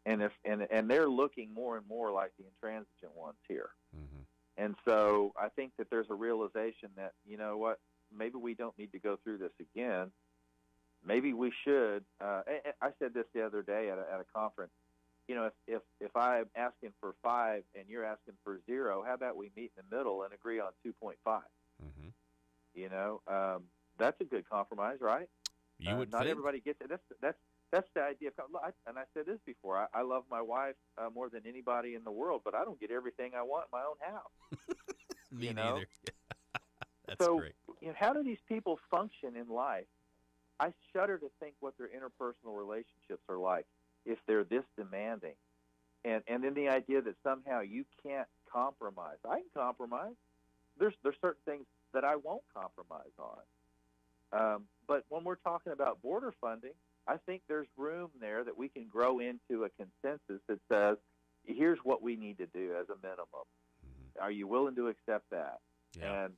And they're looking more and more like the intransigent ones here. Mm-hmm. And so I think that there's a realization that, maybe we don't need to go through this again. Maybe we should. I said this the other day at a conference. If I'm asking for 5 and you're asking for 0, how about we meet in the middle and agree on 2.5? Mm-hmm. That's a good compromise, right? You would not think. Everybody gets it. That's the idea. And I said this before. I love my wife more than anybody in the world, but I don't get everything I want in my own house. Me neither. That's so, great. How do these people function in life? I shudder to think what their interpersonal relationships are like if they're this demanding. And then the idea that somehow you can't compromise. I can compromise. There's certain things that I won't compromise on. But when we're talking about border funding, I think there's room there that we can grow into a consensus that says, here's what we need to do as a minimum. Mm-hmm. Are you willing to accept that? Yeah. And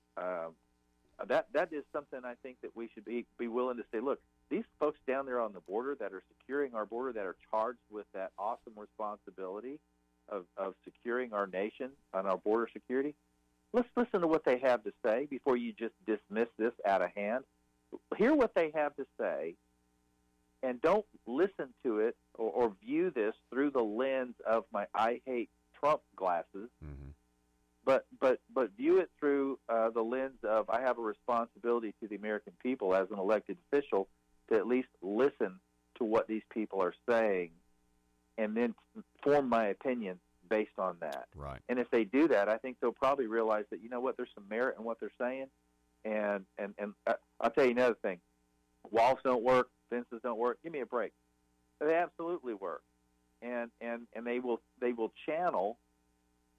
that is something I think that we should be willing to say, look, these folks down there on the border that are securing our border, that are charged with that awesome responsibility of securing our nation and our border security, let's listen to what they have to say before you just dismiss this out of hand. Hear what they have to say, and don't listen to it or view this through the lens of I hate Trump glasses, but view it through the lens of I have a responsibility to the American people as an elected official to at least listen to what these people are saying, and then form my opinion based on that. Right. And if they do that, I think they'll probably realize that, you know what, there's some merit in what they're saying. And I'll tell you another thing. Walls don't work, fences don't work. Give me a break. They absolutely work. And they will channel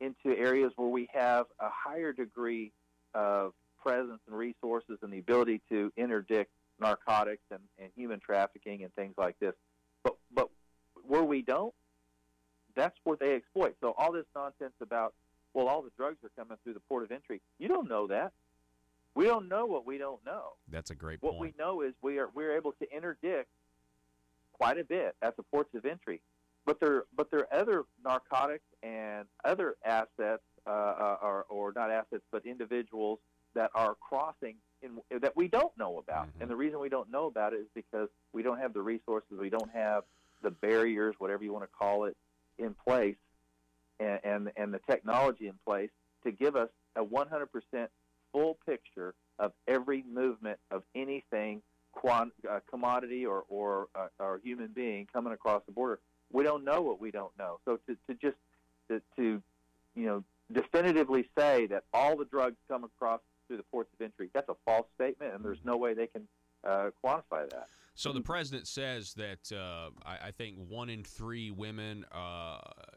into areas where we have a higher degree of presence and resources and the ability to interdict narcotics and human trafficking and things like this. But where we don't, that's what they exploit. So all this nonsense about, well, all the drugs are coming through the port of entry. You don't know that. We don't know what we don't know. That's a great point. What we know is we're able to interdict quite a bit at the ports of entry. But there are other narcotics and other assets, or not assets, but individuals that are crossing that we don't know about. And the reason we don't know about it is because we don't have the resources, we don't have the barriers, whatever you want to call it, in place, and the technology in place to give us a 100% full picture of every movement of anything, commodity or human being coming across the border. We don't know what we don't know. So to definitively say that all the drugs come across through the ports of entry, that's a false statement, and there's no way they can quantify that. So the president says that I think 1 in 3 women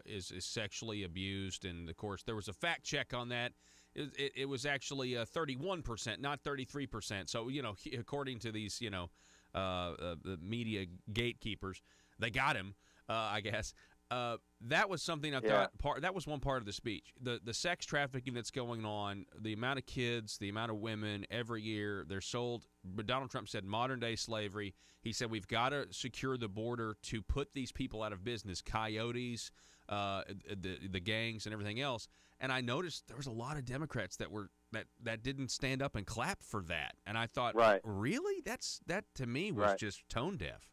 is sexually abused, and of course there was a fact check on that. It was actually 31%, not 33%. So according to these the media gatekeepers, they got him, I guess. That was something I thought that was one part of the speech. The sex trafficking that's going on, the amount of kids, the amount of women every year they're sold. But Donald Trump said modern day slavery. He said we've got to secure the border to put these people out of business, coyotes, the gangs, and everything else. And I noticed there was a lot of Democrats that didn't stand up and clap for that. And I thought, really, that to me was just tone deaf.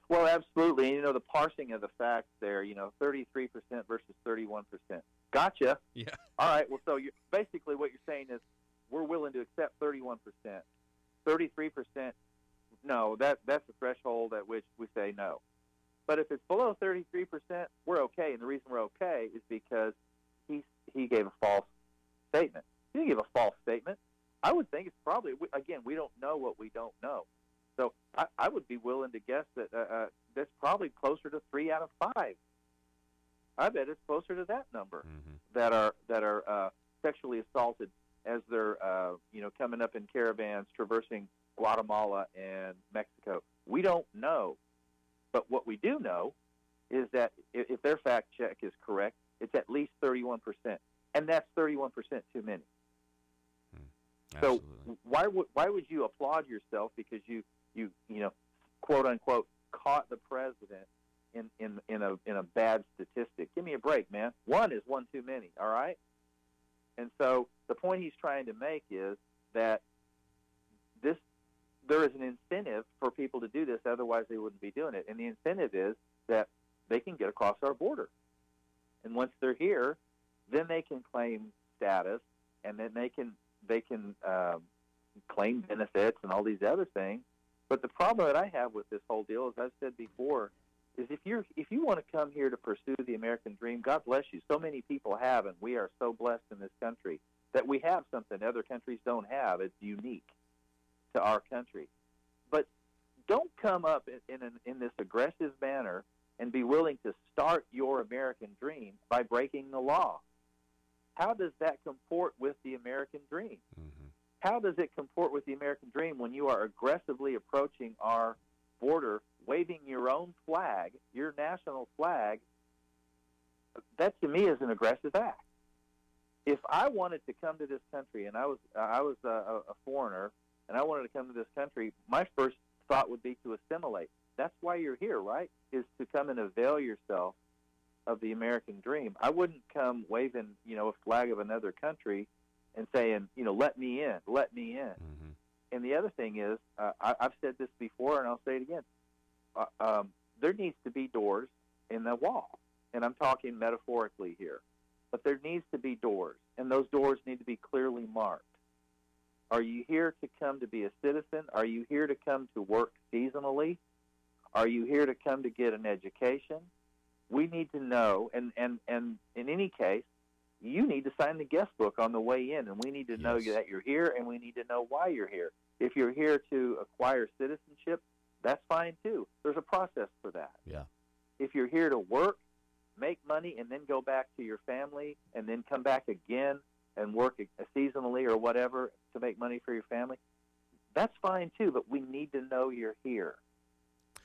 Well, absolutely. And, the parsing of the facts there, 33% versus 31%. Gotcha. Yeah. All right. Well, so basically what you're saying is we're willing to accept 31%. 33%, no, that's the threshold at which we say no. But if it's below 33%, we're okay. And the reason we're okay is because he gave a false statement. He didn't give a false statement. I would think it's probably, again, we don't know what we don't know. So I would be willing to guess that that's probably closer to 3 out of 5. I bet it's closer to that number that are sexually assaulted as they're coming up in caravans traversing Guatemala and Mexico. We don't know, but what we do know is that if their fact check is correct, it's at least 31%, and that's 31% too many. So why would you applaud yourself because you quote unquote caught the president in a bad statistic? Give me a break, man. 1 is 1 too many. All right. And so the point he's trying to make is that there is an incentive for people to do this, otherwise they wouldn't be doing it. And the incentive is that they can get across our border, and once they're here, then they can claim status, and then they can claim benefits and all these other things. But the problem that I have with this whole deal, as I've said before, is if you want to come here to pursue the American dream, God bless you. So many people have, and we are so blessed in this country that we have something other countries don't have. It's unique to our country. But don't come up in this aggressive manner and be willing to start your American dream by breaking the law. How does that comport with the American dream? How does it comport with the American dream when you are aggressively approaching our border, waving your own flag, your national flag? That to me is an aggressive act. If I wanted to come to this country and I was a foreigner and I wanted to come to this country, my first thought would be to assimilate. That's why you're here, right? Is to come and avail yourself of the American dream. I wouldn't come waving, a flag of another country and saying, let me in, let me in. And the other thing is, I've said this before and I'll say it again, there needs to be doors in the wall. and I'm talking metaphorically here, but there needs to be doors, and those doors need to be clearly marked. Are you here to come to be a citizen? Are you here to come to work seasonally? Are you here to come to get an education? We need to know, and in any case, you need to sign the guest book on the way in, and we need to know that you're here, and we need to know why you're here. If you're here to acquire citizenship, that's fine too. There's a process for that. Yeah. If you're here to work, make money, and then go back to your family, and then come back again and work seasonally or whatever to make money for your family, that's fine too, but we need to know you're here.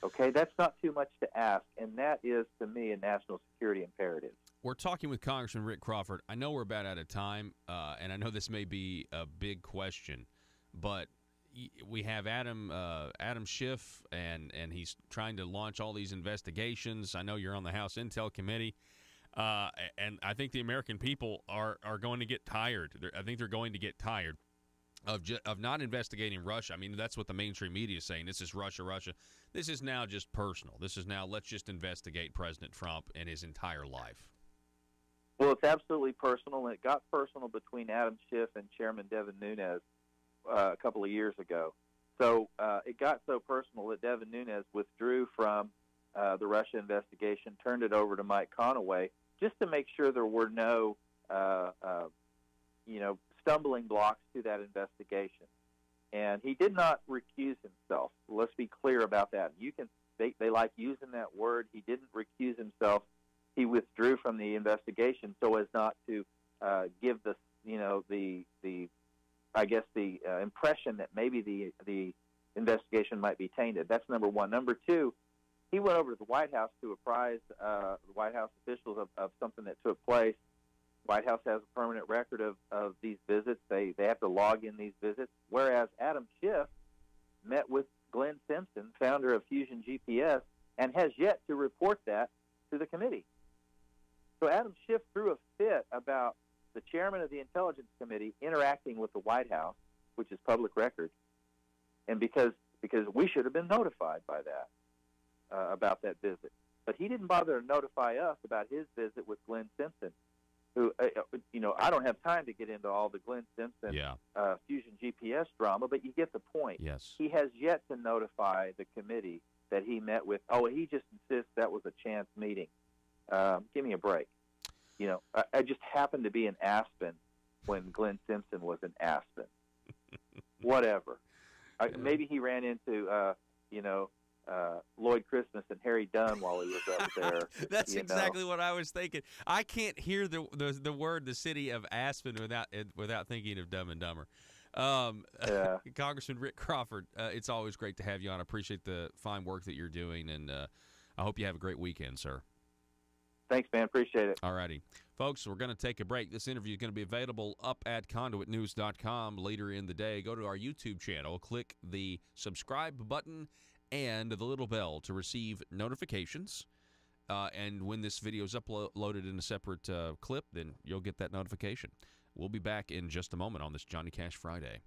Okay? That's not too much to ask, and that is, to me, a national security imperative. We're talking with Congressman Rick Crawford. I know we're about out of time, and I know this may be a big question, but we have Adam Schiff, and he's trying to launch all these investigations. I know you're on the House Intel Committee, and I think the American people are going to get tired. I think they're going to get tired of not investigating Russia. I mean, that's what the mainstream media is saying. This is Russia. This is now just personal. This is now, let's just investigate President Trump and his entire life. Well, it's absolutely personal, and it got personal between Adam Schiff and Chairman Devin Nunes a couple of years ago. So it got so personal that Devin Nunes withdrew from the Russia investigation, turned it over to Mike Conaway, just to make sure there were no, stumbling blocks to that investigation. And he did not recuse himself. Let's be clear about that. They like using that word. He didn't recuse himself. He withdrew from the investigation so as not to give the impression that maybe the investigation might be tainted. That's number one. Number two, he went over to the White House to apprise the White House officials of something that took place. The White House has a permanent record of these visits. They have to log in these visits, whereas Adam Schiff met with Glenn Simpson, founder of Fusion GPS, and has yet to report that to the committee. So Adam Schiff threw a fit about the chairman of the Intelligence Committee interacting with the White House, which is public record, and because we should have been notified by that, about that visit. But he didn't bother to notify us about his visit with Glenn Simpson, who, I don't have time to get into all the Glenn Simpson Fusion GPS drama, but you get the point. Yes. He has yet to notify the committee that he met with. Oh, he just insists that was a chance meeting. Give me a break. I just happened to be in Aspen when Glenn Simpson was in Aspen. Whatever. Maybe he ran into, Lloyd Christmas and Harry Dunn while he was up there. That's exactly what I was thinking. I can't hear the word "the city of Aspen" without thinking of Dumb and Dumber. Congressman Rick Crawford, it's always great to have you on. I appreciate the fine work that you're doing, and I hope you have a great weekend, sir. Thanks, man. Appreciate it. All righty. Folks, we're going to take a break. This interview is going to be available up at conduitnews.com later in the day. Go to our YouTube channel, click the subscribe button and the little bell to receive notifications. And when this video is uploaded in a separate clip, then you'll get that notification. We'll be back in just a moment on this Johnny Cash Friday.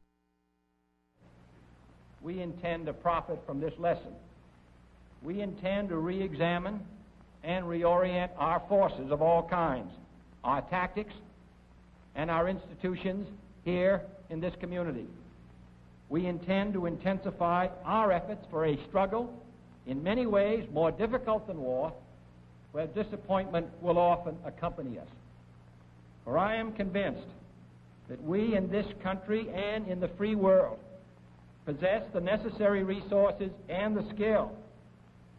We intend to profit from this lesson. We intend to re-examine and reorient our forces of all kinds, our tactics, and our institutions here in this community. We intend to intensify our efforts for a struggle, in many ways more difficult than war, where disappointment will often accompany us. For I am convinced that we in this country and in the free world possess the necessary resources and the skill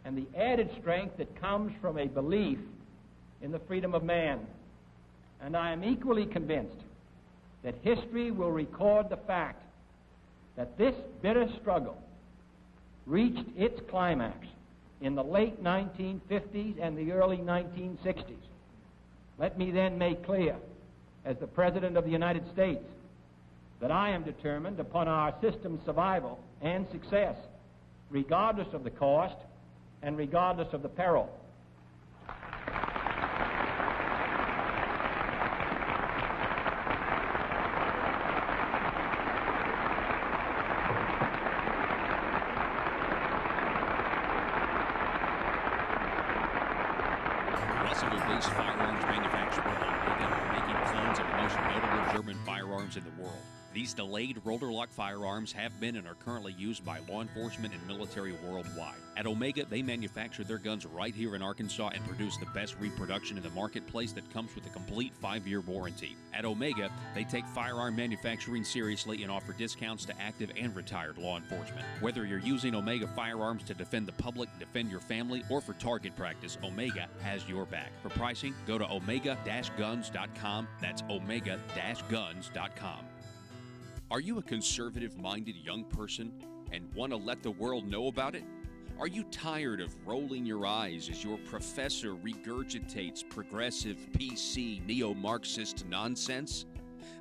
and the added strength that comes from a belief in the freedom of man. And I am equally convinced that history will record the fact that this bitter struggle reached its climax in the late 1950s and the early 1960s. Let me then make clear, as the President of the United States, that I am determined upon our system's survival and success, regardless of the cost and regardless of the peril. Kosovo-based firearms manufacturer Omega, making clones of the most notable German firearms in the world. These delayed rotor-lock firearms have been and are currently used by law enforcement and military worldwide. At Omega, they manufacture their guns right here in Arkansas and produce the best reproduction in the marketplace that comes with a complete 5-year warranty. At Omega, they take firearm manufacturing seriously and offer discounts to active and retired law enforcement. Whether you're using Omega firearms to defend the public, defend your family, or for target practice, Omega has your back. For pricing, go to omega-guns.com. That's omega-guns.com. Are you a conservative-minded young person and want to let the world know about it? Are you tired of rolling your eyes as your professor regurgitates progressive, PC, neo-Marxist nonsense?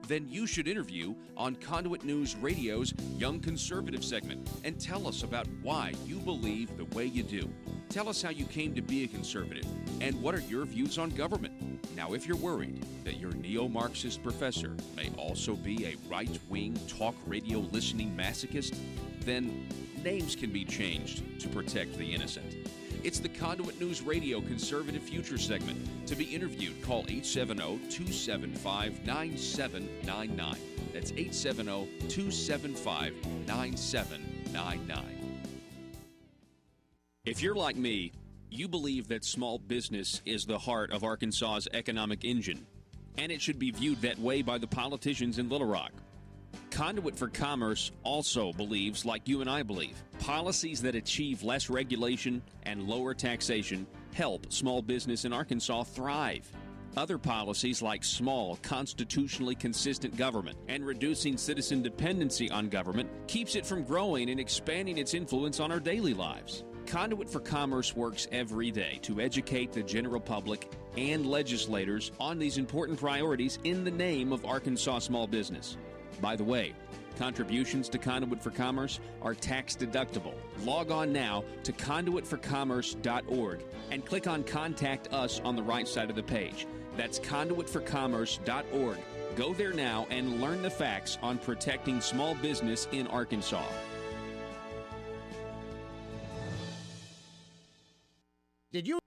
Then you should interview on Conduit News Radio's Young Conservative segment and tell us about why you believe the way you do. Tell us how you came to be a conservative and what are your views on government. Now, if you're worried that your neo-Marxist professor may also be a right-wing talk radio listening masochist, then names can be changed to protect the innocent. It's the Conduit News Radio Conservative Future segment. To be interviewed, call 870-275-9799. That's 870-275-9799. If you're like me, you believe that small business is the heart of Arkansas's economic engine, and it should be viewed that way by the politicians in Little Rock. Conduit for Commerce also believes, like you and I believe, policies that achieve less regulation and lower taxation help small business in Arkansas thrive. Other policies like small, constitutionally consistent government and reducing citizen dependency on government keeps it from growing and expanding its influence on our daily lives. Conduit for Commerce works every day to educate the general public and legislators on these important priorities in the name of Arkansas small business. By the way, contributions to Conduit for Commerce are tax deductible. Log on now to conduitforcommerce.org and click on Contact Us on the right side of the page. That's conduitforcommerce.org. Go there now and learn the facts on protecting small business in Arkansas. Did you?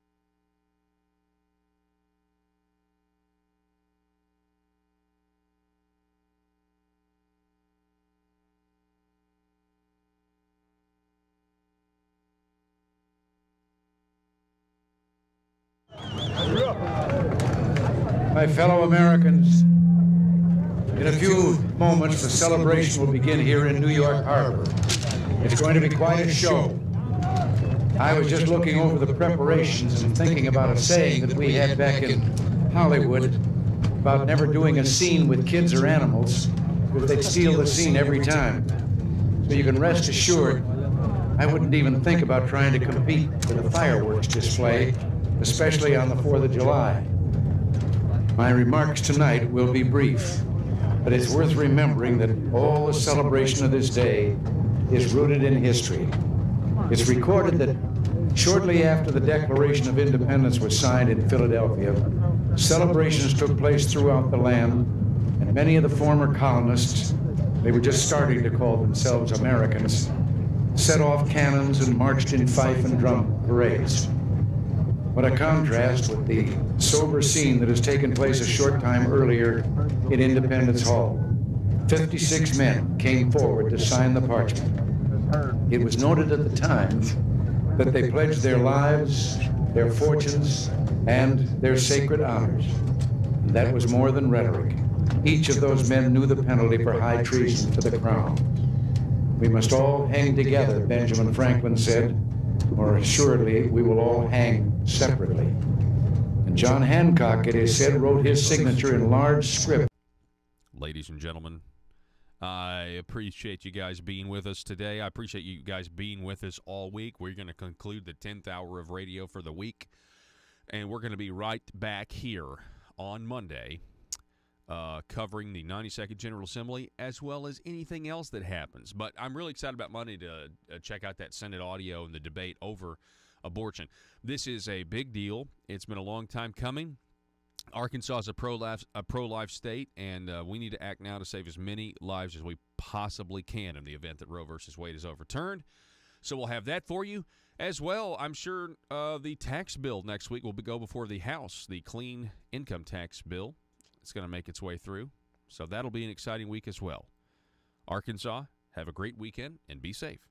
My fellow Americans, in a few moments the celebration will begin here in New York Harbor. It's going to be quite a show. I was just looking over the preparations and thinking about a saying that we had back in Hollywood about never doing a scene with kids or animals because they'd steal the scene every time. So you can rest assured I wouldn't even think about trying to compete with a fireworks display, especially on the 4th of July. My remarks tonight will be brief, but it's worth remembering that all the celebration of this day is rooted in history. It's recorded that shortly after the Declaration of Independence was signed in Philadelphia, celebrations took place throughout the land, and many of the former colonists, they were just starting to call themselves Americans, set off cannons and marched in fife and drum parades. What a contrast with the sober scene that has taken place a short time earlier in Independence Hall. 56 men came forward to sign the parchment. It was noted at the time that they pledged their lives, their fortunes, and their sacred honors. And that was more than rhetoric. Each of those men knew the penalty for high treason to the crown. We must all hang together, Benjamin Franklin said, or assuredly we will all hang separately. And John Hancock, it is said, wrote his signature in large script. Ladies and gentlemen, I appreciate you guys being with us today. I appreciate you guys being with us all week. We're going to conclude the 10th hour of radio for the week, and we're going to be right back here on Monday covering the 92nd General Assembly as well as anything else that happens. But I'm really excited about Monday to check out that Senate audio and the debate over abortion. This is a big deal. It's been a long time coming. Arkansas is a pro-life state, and we need to act now to save as many lives as we possibly can in the event that Roe versus Wade is overturned. So we'll have that for you as well. I'm sure the tax bill next week will go before the House, the clean income tax bill. It's going to make its way through. So that'll be an exciting week as well. Arkansas, have a great weekend and be safe.